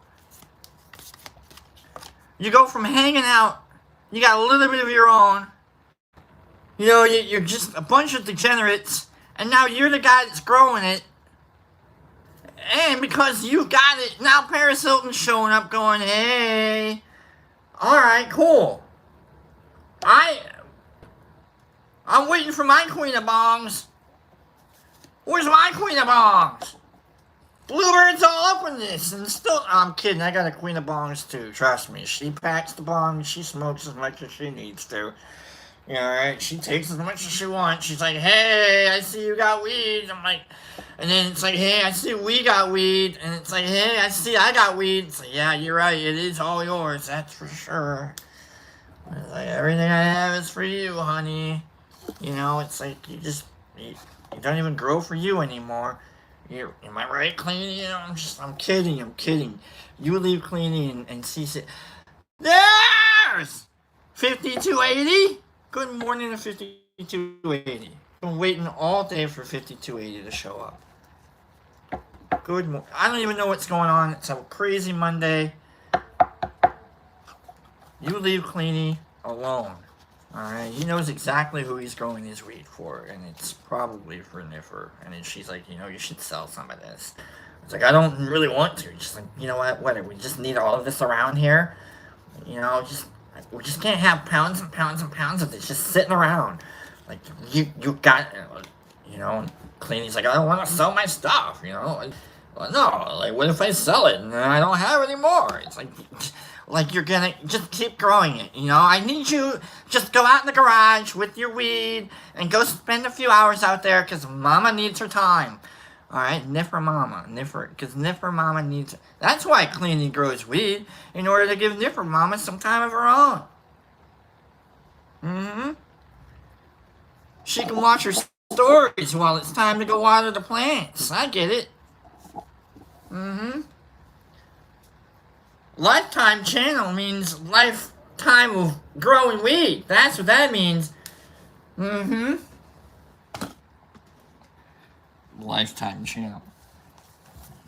you go from hanging out, you got a little bit of your own, you know, you're just a bunch of degenerates, and now you're the guy that's growing it. And because you got it, now Paris Hilton's showing up going, hey, alright, cool. I'm waiting for my Queen of Bongs. Where's my Queen of Bongs? Bluebird's all up in this, and still, I'm kidding, I got a Queen of Bongs too, trust me. She packs the bongs, she smokes as much as she needs to. You know, right? She takes as much as she wants. She's like, hey, I see you got weed. I'm like, and then it's like, hey, I see we got weed. And it's like, hey, I see I got weed. It's like, yeah, you're right. It is all yours. That's for sure. It's like, everything I have is for you, honey. You know, it's like, you don't even grow for you anymore. Am I right, Cleanie? You know, I'm kidding. You leave Cleanie and see it. There's 5280. Good morning to 5280. Been waiting all day for 5280 to show up. I don't even know what's going on. It's a crazy Monday. You leave Cleanie alone. Alright? He knows exactly who he's growing his weed for, and it's probably for Niffer. And then she's like, you know, you should sell some of this. It's like, I don't really want to. Just like, you know what, we just need all of this around here. You know, we just can't have pounds and pounds and pounds of this just sitting around. Like, you got, you know, Cleanie's like, I don't want to sell my stuff, you know. Well, no, like, what if I sell it and I don't have it anymore? It's like you're gonna just keep growing it, you know. I need you just go out in the garage with your weed and go spend a few hours out there because Mama needs her time. Alright, Niffer Mama. Because Niffer Mama needs... That's why Cleanie grows weed, in order to give Niffer Mama some time of her own. Mm-hmm. She can watch her stories while it's time to go water the plants. I get it. Mm-hmm. Lifetime channel means lifetime of growing weed. That's what that means. Mm-hmm. Lifetime channel.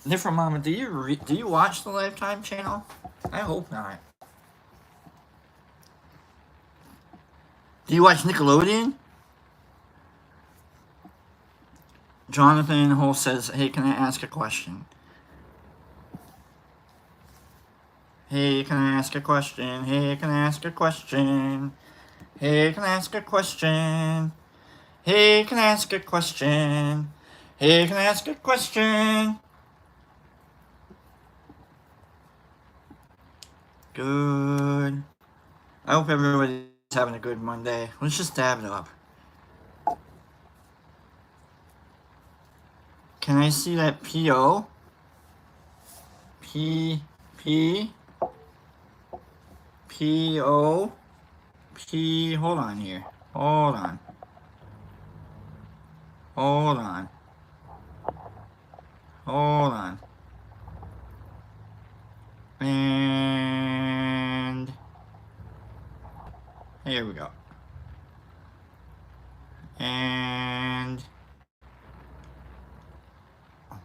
Niffer Mama, do you watch the Lifetime channel? I hope not. Do you watch Nickelodeon? Jonathan Hull says, hey, can I ask a question? Hey, can I ask a question? Hey, can I ask a question? Hey, can I ask a question? Hey, can I ask a question? Hey, can I ask a question? Good. I hope everybody's having a good Monday. Let's just dab it up. Can I see that P-O? P-O? P, hold on here. Hold on. And here we go. And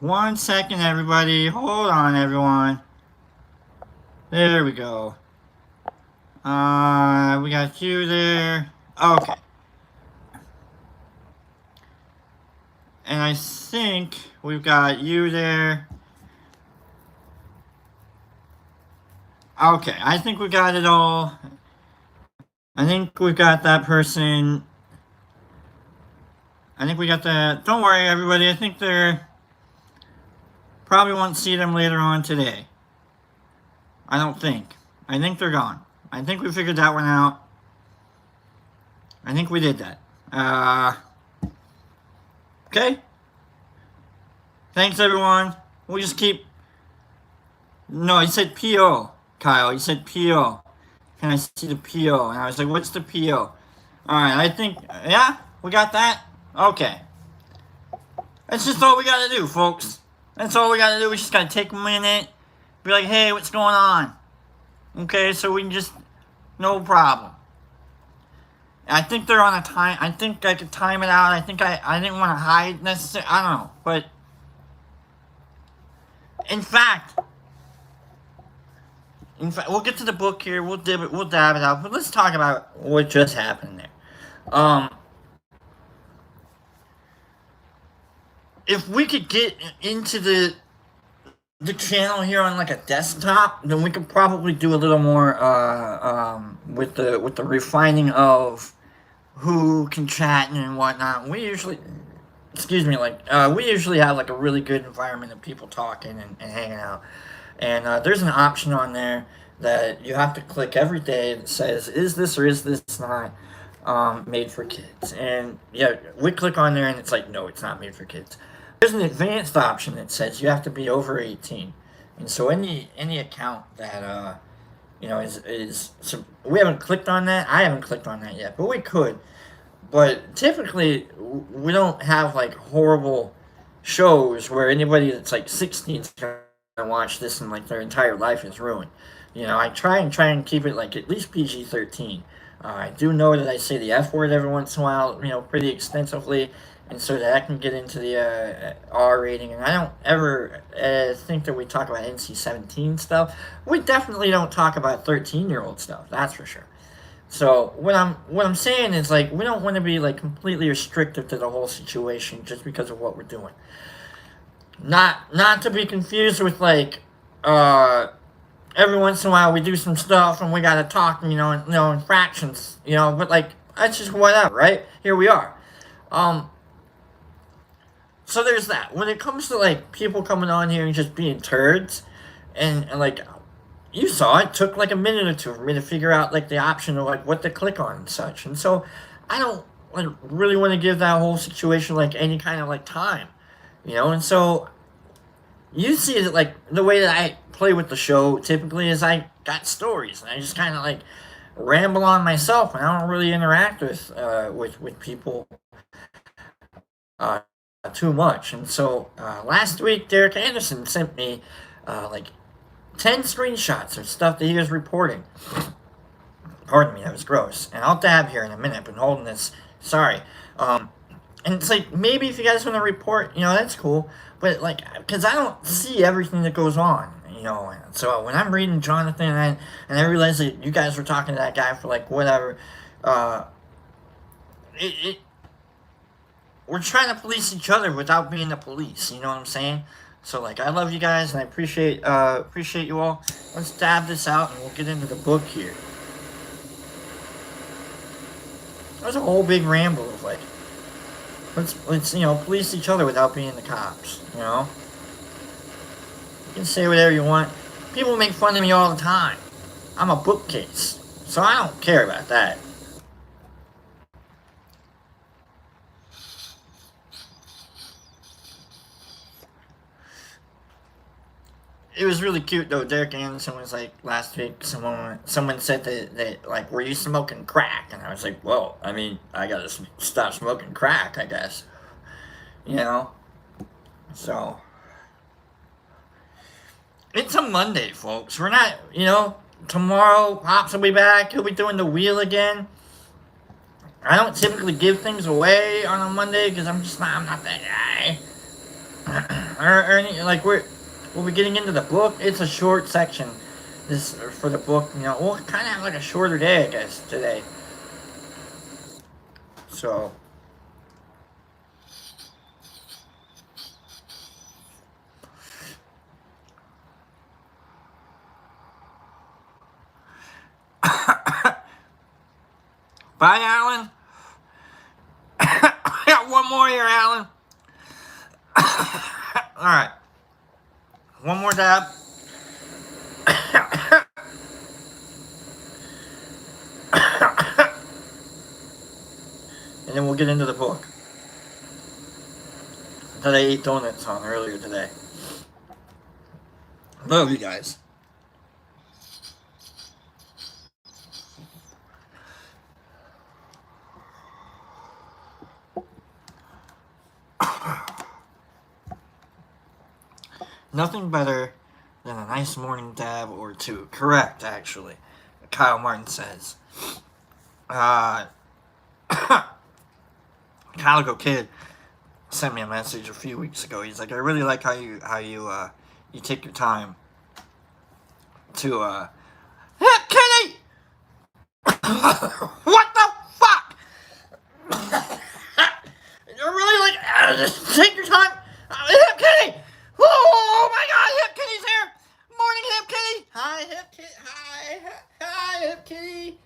1 second, everybody. Hold on, everyone. There we go. We got you there. Okay. And I think we've got you there. Okay, I think we got it all. I think we've got that person. I think we got that. Don't worry, everybody. I think they're probably won't see them later on today. I don't think. I think they're gone. I think we figured that one out. I think we did that. Okay. Thanks, everyone. We'll just keep... No, he said P.O., Kyle. He said P.O. Can I see the P.O.? And I was like, what's the P.O.? Alright, I think... Yeah? We got that? Okay. That's just all we gotta do, folks. That's all we gotta do. We just gotta take a minute. Be like, hey, what's going on? Okay, so we can just... No problem. I think they're on a time... I think I could time it out. I think I didn't want to hide necessarily. I don't know. But... In fact, we'll get to the book here. We'll dab it out. But let's talk about what just happened there. If we could get into the channel here on like a desktop, then we could probably do a little more with the refining of who can chat and whatnot. We usually, we usually have like a really good environment of people talking and hanging out. And there's an option on there that you have to click every day that says, is this or is this not made for kids? And yeah, we click on there and it's like, no, it's not made for kids. There's an advanced option that says you have to be over 18. And so any account that, so we haven't clicked on that. I haven't clicked on that yet, but we could. But typically, we don't have like horrible shows where anybody that's like 16 is going to watch this and like their entire life is ruined. I try and keep it like at least PG-13. I do know that I say the F word every once in a while, pretty extensively, and so that I can get into the R rating. And I don't ever think that we talk about NC-17 stuff. We definitely don't talk about 13-year-old stuff. That's for sure. So what I'm saying is like we don't want to be like completely restrictive to the whole situation just because of what we're doing. Not to be confused with like every once in a while we do some stuff and we gotta talk in fractions, but like that's just whatever, right? Here we are. So there's that. When it comes to like people coming on here and just being turds and like you saw it took like a minute or two for me to figure out like the option of like what to click on and such. And so I don't really want to give that whole situation like any kind of like time, and so you see that like the way that I play with the show typically is I got stories and I just kind of like ramble on myself and I don't really interact with people too much. And so last week Derek Anderson sent me like 10 screenshots of stuff that he was reporting. Pardon me, that was gross. And I'll dab here in a minute. I've been holding this. Sorry. And it's like, maybe if you guys want to report, that's cool. But, like, because I don't see everything that goes on, And so when I'm reading Jonathan and I realize that you guys were talking to that guy for, like, whatever, we're trying to police each other without being the police. You know what I'm saying? So, like, I love you guys, and I appreciate you all. Let's dab this out, and we'll get into the book here. That was a whole big ramble of, like, let's police each other without being the cops, You can say whatever you want. People make fun of me all the time. I'm a bookcase, so I don't care about that. It was really cute though. Derek Anderson was like last week. Someone said that like, were you smoking crack? And I was like, well, I mean, I gotta stop smoking crack, I guess. So it's a Monday, folks. We're not, tomorrow Pops will be back. He'll be doing the wheel again. I don't typically give things away on a Monday because I'm not that guy. or any, like we'll be getting into the book. It's a short section. This for the book, we'll kind of have like a shorter day, I guess, today. So bye, Alan. I got one more here, Alan. All right. One more dab. And then we'll get into the book that I ate donuts on earlier today. Love you guys. Nothing better than a nice morning dab or two. Correct, actually. Kyle Martin says. Calico Kid sent me a message a few weeks ago. He's like, I really like how you take your time to Kenny! What the fuck? You really like just take your time? Hip Kitty! Oh my god, Hip Kitty's here! Morning, Hip Kitty! Hi, Hip Kitty! Hi, Hip Kitty!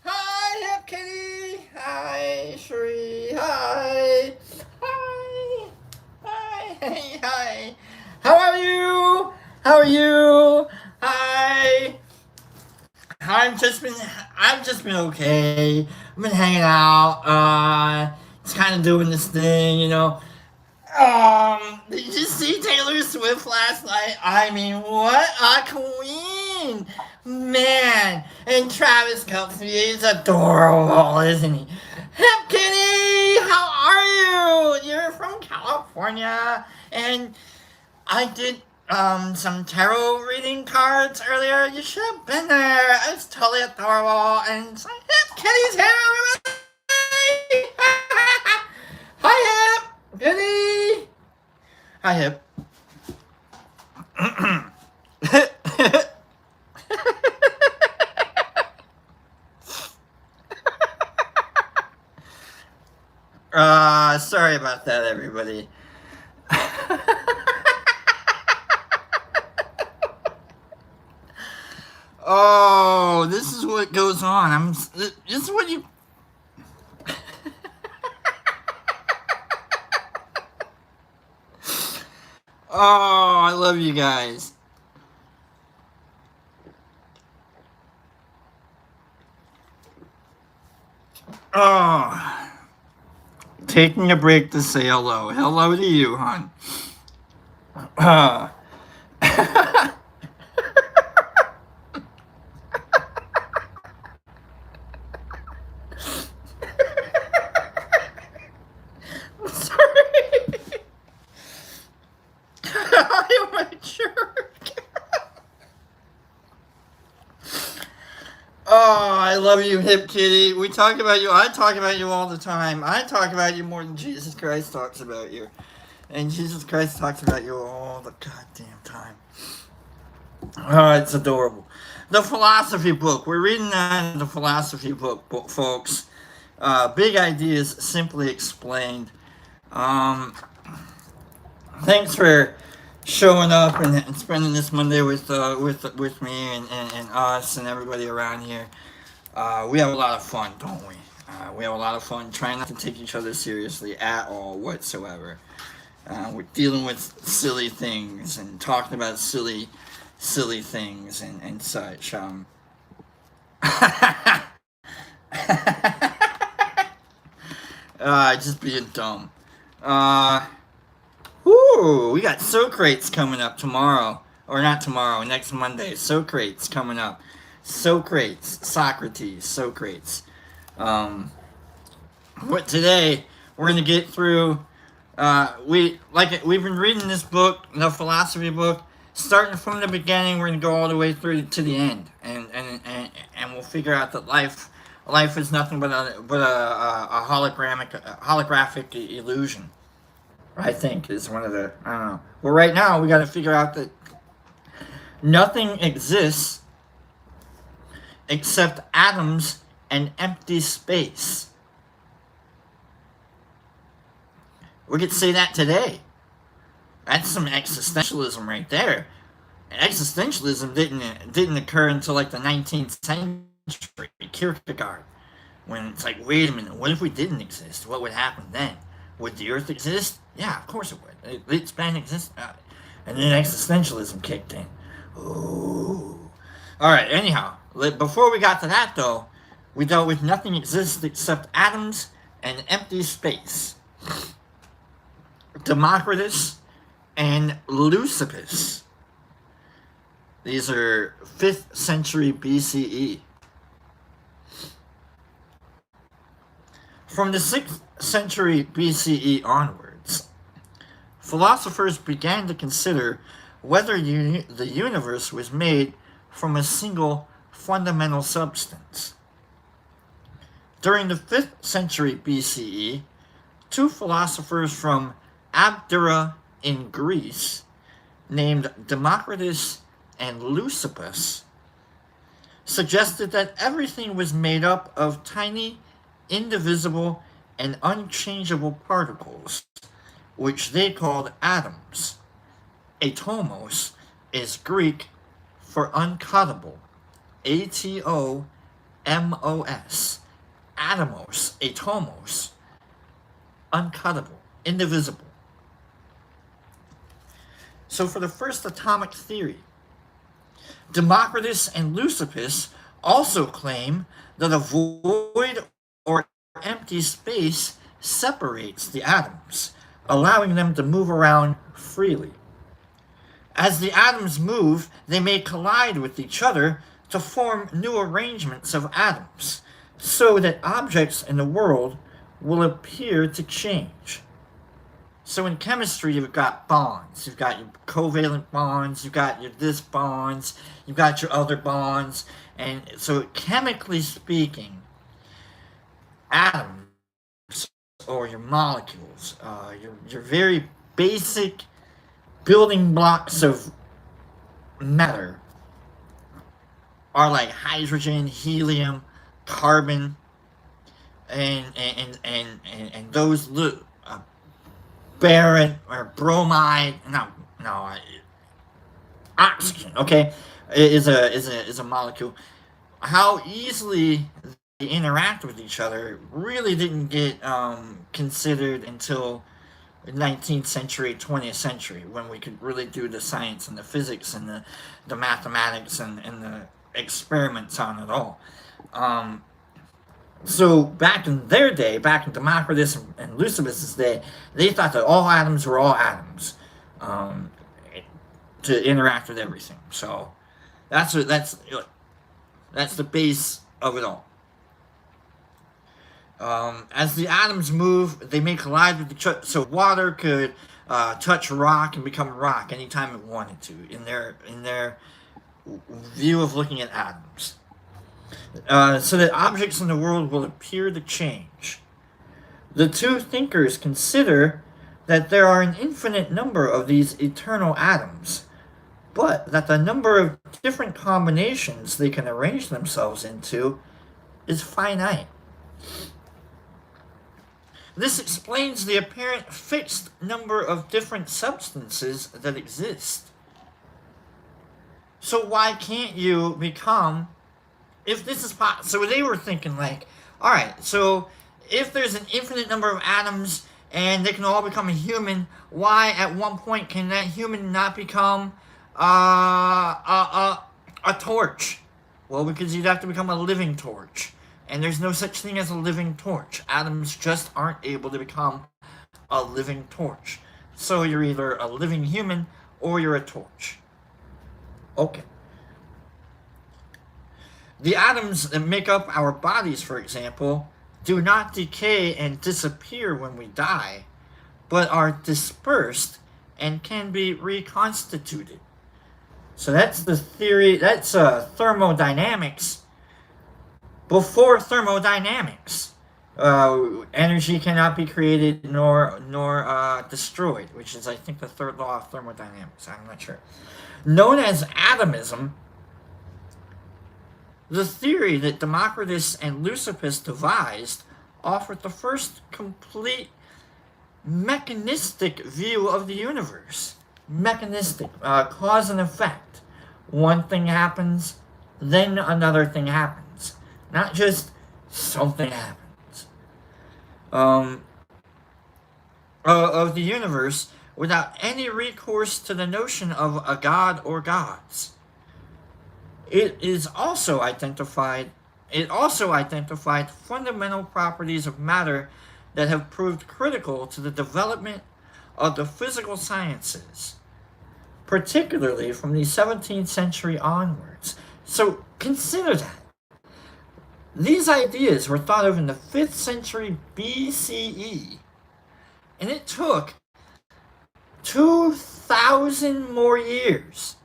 Hi, Hip Kitty! Hi, Shree! Hi! Hi! How are you? Hi! I've just been okay. I've been hanging out, just kind of doing this thing, you know. Did you see Taylor Swift last night? I mean, what a queen! Man, and Travis Kelce is adorable, isn't he? Hip Kitty, how are you? You're from California, and I did some tarot reading cards earlier. You should have been there. It's totally adorable, and it's like, Hip Kitty's here, everybody! Hi, Hip Kitty! Hi, Hip. Sorry about that, everybody. Oh, this is what goes on. This is what you... Oh, I love you guys. Oh. Taking a break to say hello. Hello to you, hon. I love you, Hip Kitty. We talk about you. I talk about you all the time. I talk about you more than Jesus Christ talks about you. And Jesus Christ talks about you all the goddamn time. Oh, it's adorable. The philosophy book. We're reading that in the philosophy book, folks. Big Ideas Simply Explained. Thanks for showing up and spending this Monday with me and us and everybody around here. We have a lot of fun, don't we? We have a lot of fun trying not to take each other seriously at all whatsoever. We're dealing with silly things and talking about silly things and such. Just being dumb. We got Socrates coming up tomorrow. Or not tomorrow, next Monday. Socrates coming up. Socrates. But today, we're going to get through, we've been reading this book, the philosophy book, starting from the beginning. We're going to go all the way through to the end. And we'll figure out that life is nothing but a holographic illusion. I think is one of the, I don't know. Well, right now, we got to figure out that nothing exists except atoms and empty space. We could say that today. That's some existentialism right there. Existentialism didn't occur until like the 19th century. Kierkegaard. When it's like, wait a minute, what if we didn't exist? What would happen then? Would the Earth exist? Yeah, of course it would. It's been exist. And then existentialism kicked in. Ooh. Alright, anyhow, before we got to that though, we dealt with nothing exists except atoms and empty space. Democritus and Leucippus. These are 5th century BCE. From the 6th century BCE onwards, philosophers began to consider whether the universe was made from a single fundamental substance. During the 5th century BCE, 2 philosophers from Abdera in Greece, named Democritus and Leucippus, suggested that everything was made up of tiny, indivisible, and unchangeable particles, which they called atoms. Atomos is Greek for uncuttable. Atomos. Atomos, atomos. Uncuttable, indivisible. So for the first atomic theory, Democritus and Leucippus also claim that a void or empty space separates the atoms, allowing them to move around freely. As the atoms move, they may collide with each other to form new arrangements of atoms, so that objects in the world will appear to change. So in chemistry, you've got bonds. You've got your covalent bonds, you've got your this bonds, you've got your other bonds. And so chemically speaking, atoms, or your molecules, your very basic building blocks of matter are like hydrogen, helium, carbon, and those baron or bromide, oxygen, okay, is a molecule. How easily they interact with each other really didn't get considered until the 19th century, 20th century, when we could really do the science and the physics and the mathematics and the experiments on it all. So back in their day, back in Democritus and Leucippus' day, they thought that all atoms were all atoms to interact with everything. So that's the base of it all. As the atoms move, they may collide with each other. So water could touch rock and become rock anytime it wanted to, in their view of looking at atoms. So that objects in the world will appear to change. The two thinkers consider that there are an infinite number of these eternal atoms, but that the number of different combinations they can arrange themselves into is finite. This explains the apparent fixed number of different substances that exist. So why can't you become, if this is possible, so they were thinking like, alright, so if there's an infinite number of atoms and they can all become a human, why at one point can that human not become a torch? Well, because you'd have to become a living torch. And there's no such thing as a living torch. Atoms just aren't able to become a living torch. So you're either a living human or you're a torch. Okay. The atoms that make up our bodies, for example, do not decay and disappear when we die, but are dispersed and can be reconstituted. So that's the theory, that's thermodynamics. Before thermodynamics, energy cannot be created nor destroyed, which is, I think, the third law of thermodynamics. I'm not sure. Known as atomism, the theory that Democritus and Leucippus devised offered the first complete mechanistic view of the universe. Mechanistic, cause and effect. One thing happens, then another thing happens. Not just something happens. Of the universe, without any recourse to the notion of a god or gods. It also identified fundamental properties of matter that have proved critical to the development of the physical sciences, particularly from the 17th century onwards. So consider that. These ideas were thought of in the 5th century BCE, and it took 2,000 more years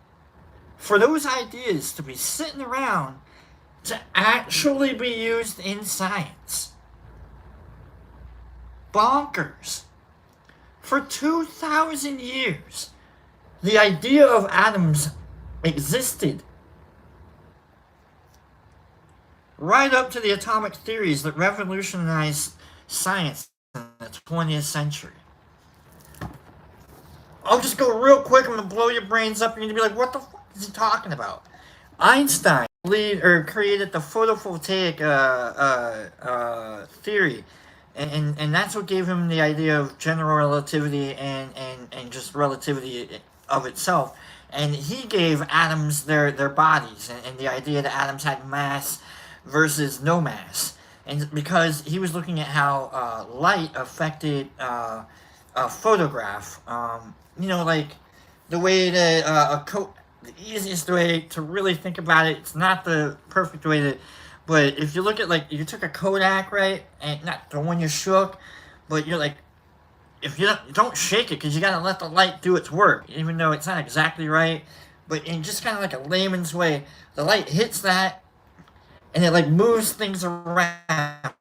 for those ideas to be sitting around to actually be used in science. Bonkers. For 2,000 years, the idea of atoms existed. Right up to the atomic theories that revolutionized science in the 20th century. I'll just go real quick. I'm going to blow your brains up. You're going to be like, what the fuck is he talking about? Einstein created the photovoltaic theory. And that's what gave him the idea of general relativity and just relativity of itself. And he gave atoms their bodies and the idea that atoms had mass versus no mass. And because he was looking at how light affected a photograph. Like the way that the easiest way to really think about it, it's not the perfect way to, but if you look at, like, you took a Kodak, right, and not the one you shook, but you're like, if you don't shake it, because you got to let the light do its work, even though it's not exactly right, but in just kind of like a layman's way, the light hits that, and it, like, moves things around.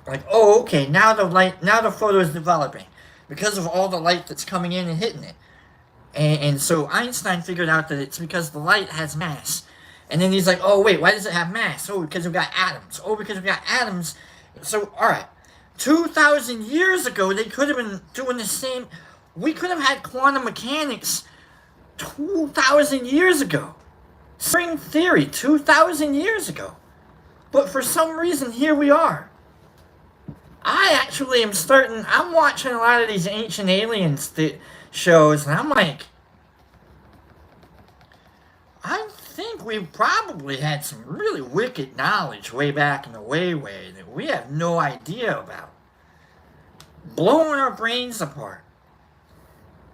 Like, oh, okay, now the photo is developing, because of all the light that's coming in and hitting it. And so Einstein figured out that it's because the light has mass. And then he's like, oh, wait, why does it have mass? Oh, because we've got atoms. Oh, because we've got atoms. So, all right. 2,000 years ago, they could have been doing the same. We could have had quantum mechanics 2,000 years ago. String theory 2,000 years ago. But for some reason, here we are. I actually I'm watching a lot of these Ancient Aliens shows, and I'm like, I think we probably had some really wicked knowledge way back in the way that we have no idea about. Blowing our brains apart.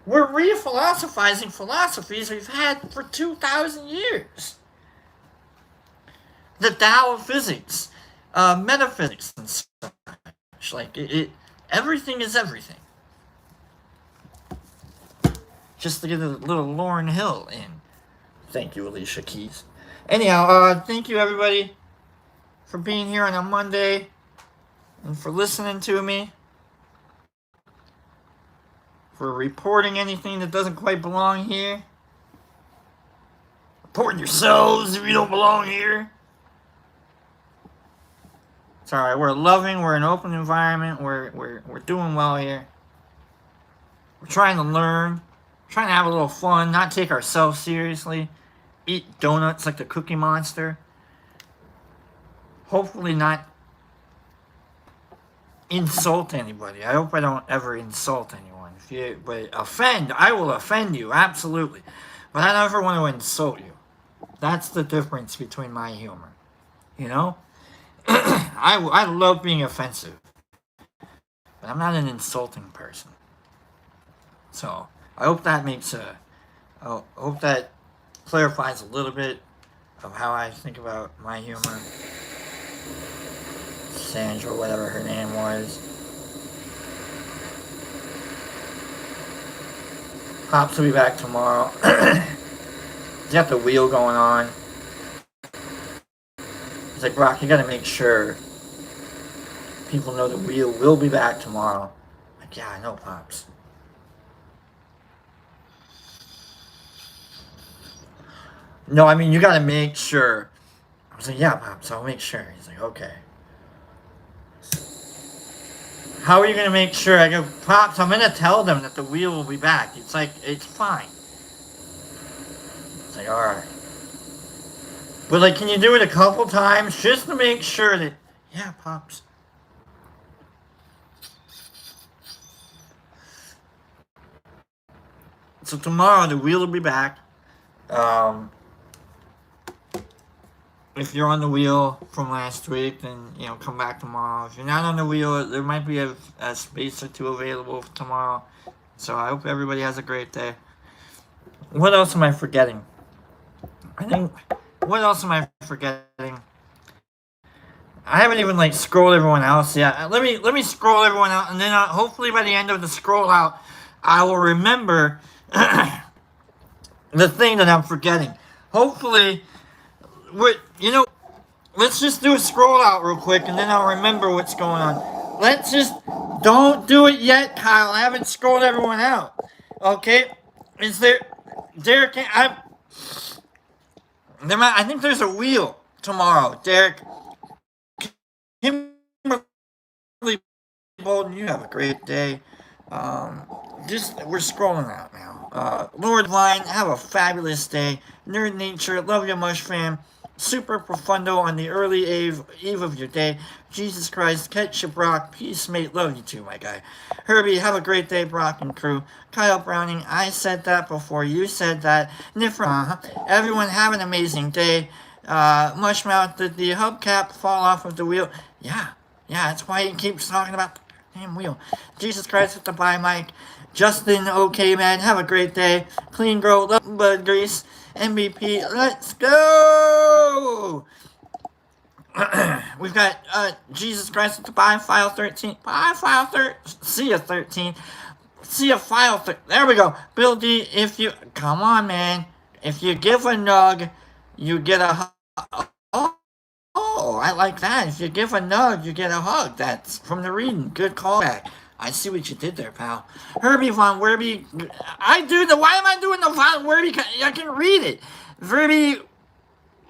We're re-philosophizing philosophies we've had for 2,000 years. The Tao of physics, metaphysics, and such. Like, everything is everything. Just to get a little Lauryn Hill in. Thank you, Alicia Keys. Anyhow, thank you, everybody, for being here on a Monday and for listening to me, for reporting anything that doesn't quite belong here. Reporting yourselves if you don't belong here. It's alright, we're loving, we're an open environment, we're doing well here. We're trying to learn, trying to have a little fun, not take ourselves seriously. Eat donuts like the Cookie Monster. Hopefully not insult anybody. I hope I don't ever insult anyone. But offend, I will offend you, absolutely. But I never want to insult you. That's the difference between my humor. You know? I love being offensive. But I'm not an insulting person. So, I hope that I hope that clarifies a little bit of how I think about my humor. Sandra, whatever her name was. Pops will be back tomorrow. He's got the wheel going on. He's like, Brock, you gotta make sure people know the wheel will be back tomorrow. I'm like, yeah, I know, Pops. No, I mean, you gotta make sure. I was like, yeah, Pops, I'll make sure. He's like, okay. How are you gonna make sure? I go, Pops, I'm gonna tell them that the wheel will be back. It's like, it's fine. It's like, alright. But, like, can you do it a couple times just to make sure that, yeah, Pops. So tomorrow the wheel will be back. If you're on the wheel from last week, then come back tomorrow. If you're not on the wheel, there might be a space or two available for tomorrow. So I hope everybody has a great day. What else am I forgetting? What else am I forgetting? I haven't even scrolled everyone else yet. Let me scroll everyone out, and then hopefully by the end of the scroll out, I will remember the thing that I'm forgetting. Hopefully, let's just do a scroll out real quick, and then I'll remember what's going on. Don't do it yet, Kyle. I haven't scrolled everyone out. Okay? Is there, Derek? I think there's a wheel tomorrow, Derek. Kimberly Bolden, you have a great day. We're scrolling out now. Lord Vine, have a fabulous day. Nerd Nature, love you, Mush Fam. Super Profundo on the early eve of your day. Jesus Christ, Ketchup Brock, peace mate, love you too, my guy. Herbie, have a great day, Brock and crew. Kyle Browning, I said that before you said that. Nifra, everyone have an amazing day. Mushmouth, did the hubcap fall off of the wheel? Yeah, that's why he keeps talking about the damn wheel. Jesus Christ with the bye, Mike. Justin, okay, man, have a great day. Clean Grow, love Bud Grease. MVP, let's go! We've got Jesus Christ with the buy file 13. Buy file 13. See ya 13. See ya file 13. There we go. Bill D, come on, man. If you give a nug, you get a hug. Oh, I like that. If you give a nug, you get a hug. That's from the reading. Good callback. I see what you did there, pal. Herbie Von Werby. Why am I doing the Von Werby? I can read it. Verby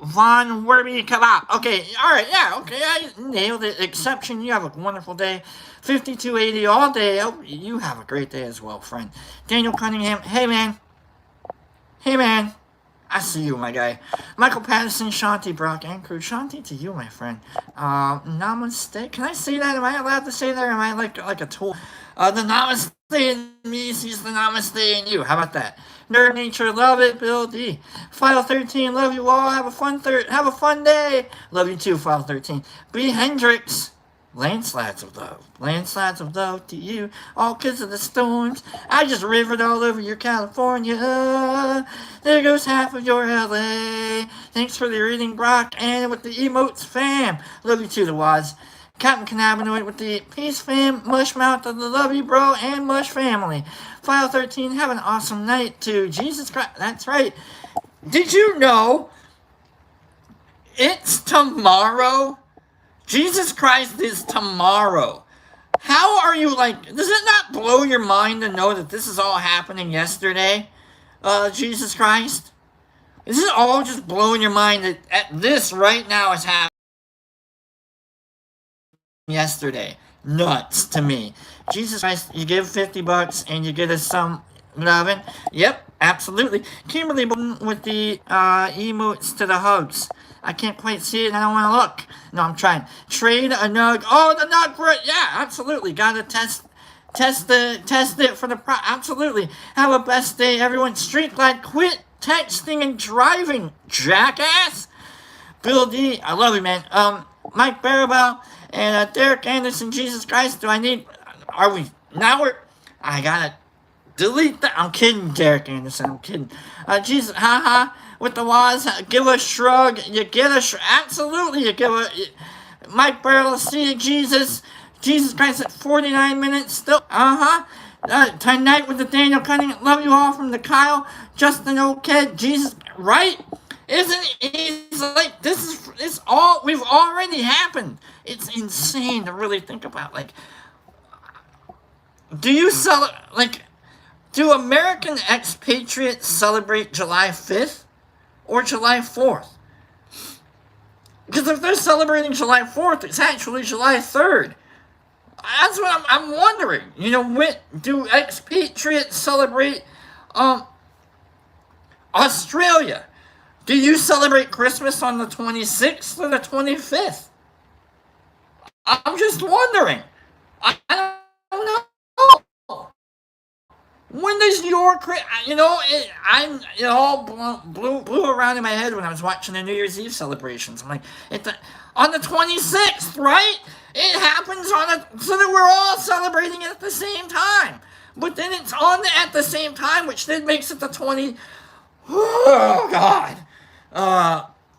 Von Werby Kebab. Okay, alright, yeah, okay, I nailed it. Exception, you have a wonderful day. 5280 all day. Oh, you have a great day as well, friend. Daniel Cunningham. Hey, man. I see you, my guy. Michael Patterson, Shanti, Brock, and crew. Shanti to you, my friend. Namaste. Can I say that? Am I allowed to say that? Or am I like a tool? The namaste in me sees the namaste in you. How about that? Nerd Nature, love it, Bill D. File 13, love you all. Have a fun day. Love you too, File 13. B. Hendricks. Landslides of love to you, all kids of the storms. I just rivered all over your California. There goes half of your LA. Thanks for the reading, Brock, and with the emotes, fam. Love you too, the Waz. Captain Cannabinoid with the peace, fam. Mushmouth of the love you, bro, and Mush family. File 13, have an awesome night too. Jesus Christ, that's right. Did you know it's tomorrow? Jesus Christ is tomorrow. How are you does it not blow your mind to know that this is all happening yesterday? Jesus Christ? Is it all just blowing your mind that this right now is happening yesterday? Nuts to me. Jesus Christ, you give $50 and you get us some loving. Yep, absolutely. Kimberly with the emotes to the hugs. I can't quite see it. I don't want to look. No, I'm trying. Trade a nug. Oh, the nug for it. Yeah, absolutely. Gotta test it for the absolutely. Have a best day, everyone. Street Glad, quit texting and driving, jackass. Bill D, I love you, man. Mike Barabel and Derek Anderson. Jesus Christ, I gotta delete that. I'm kidding, Derek Anderson. I'm kidding. Jesus, haha. With the Waz, give a shrug. You get a shrug. Absolutely, you give a. Mike Barrel, see Jesus. Jesus Christ at 49 minutes still. Tonight with the Daniel Cunningham. Love you all from the Kyle. Justin O'Ked. Jesus. Right? Isn't it? It's all. We've already happened. It's insane to really think about. Do American expatriates celebrate July 5th? Or July 4th? Because if they're celebrating July 4th, it's actually July 3rd. That's what I'm wondering. When do expatriates celebrate Australia? Do you celebrate Christmas on the 26th or the 25th? I'm just wondering. I don't know. When does your, it all blew around in my head when I was watching the New Year's Eve celebrations. I'm like, on the 26th, right? It happens so that we're all celebrating it at the same time. But then it's at the same time, which then makes it the 20. Oh, God.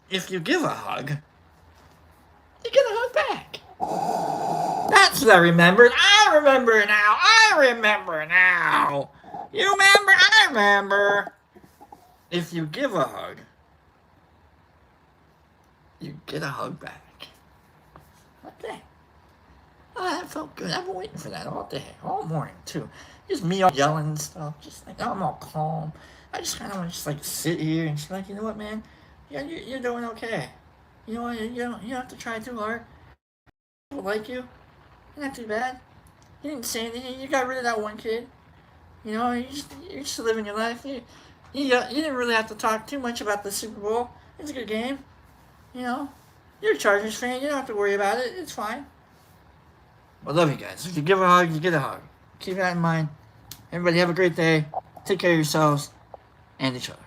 If you give a hug, you get a hug back. That's what I remembered. I remember now. You remember? I remember. If you give a hug, you get a hug back. What the heck? Oh, that felt good. I've been waiting for that all day, all morning, too. Just me all yelling and stuff. Just like, I'm all calm. I just kind of want to just like sit here and just like, you know what, man? You're doing okay. You know what? You don't have to try too hard. People like you. You're not too bad. You didn't say anything. You got rid of that one kid. You're just living your life. You didn't really have to talk too much about the Super Bowl. It's a good game. You're a Chargers fan. You don't have to worry about it. It's fine. I love you guys. If you give a hug, you get a hug. Keep that in mind. Everybody have a great day. Take care of yourselves and each other.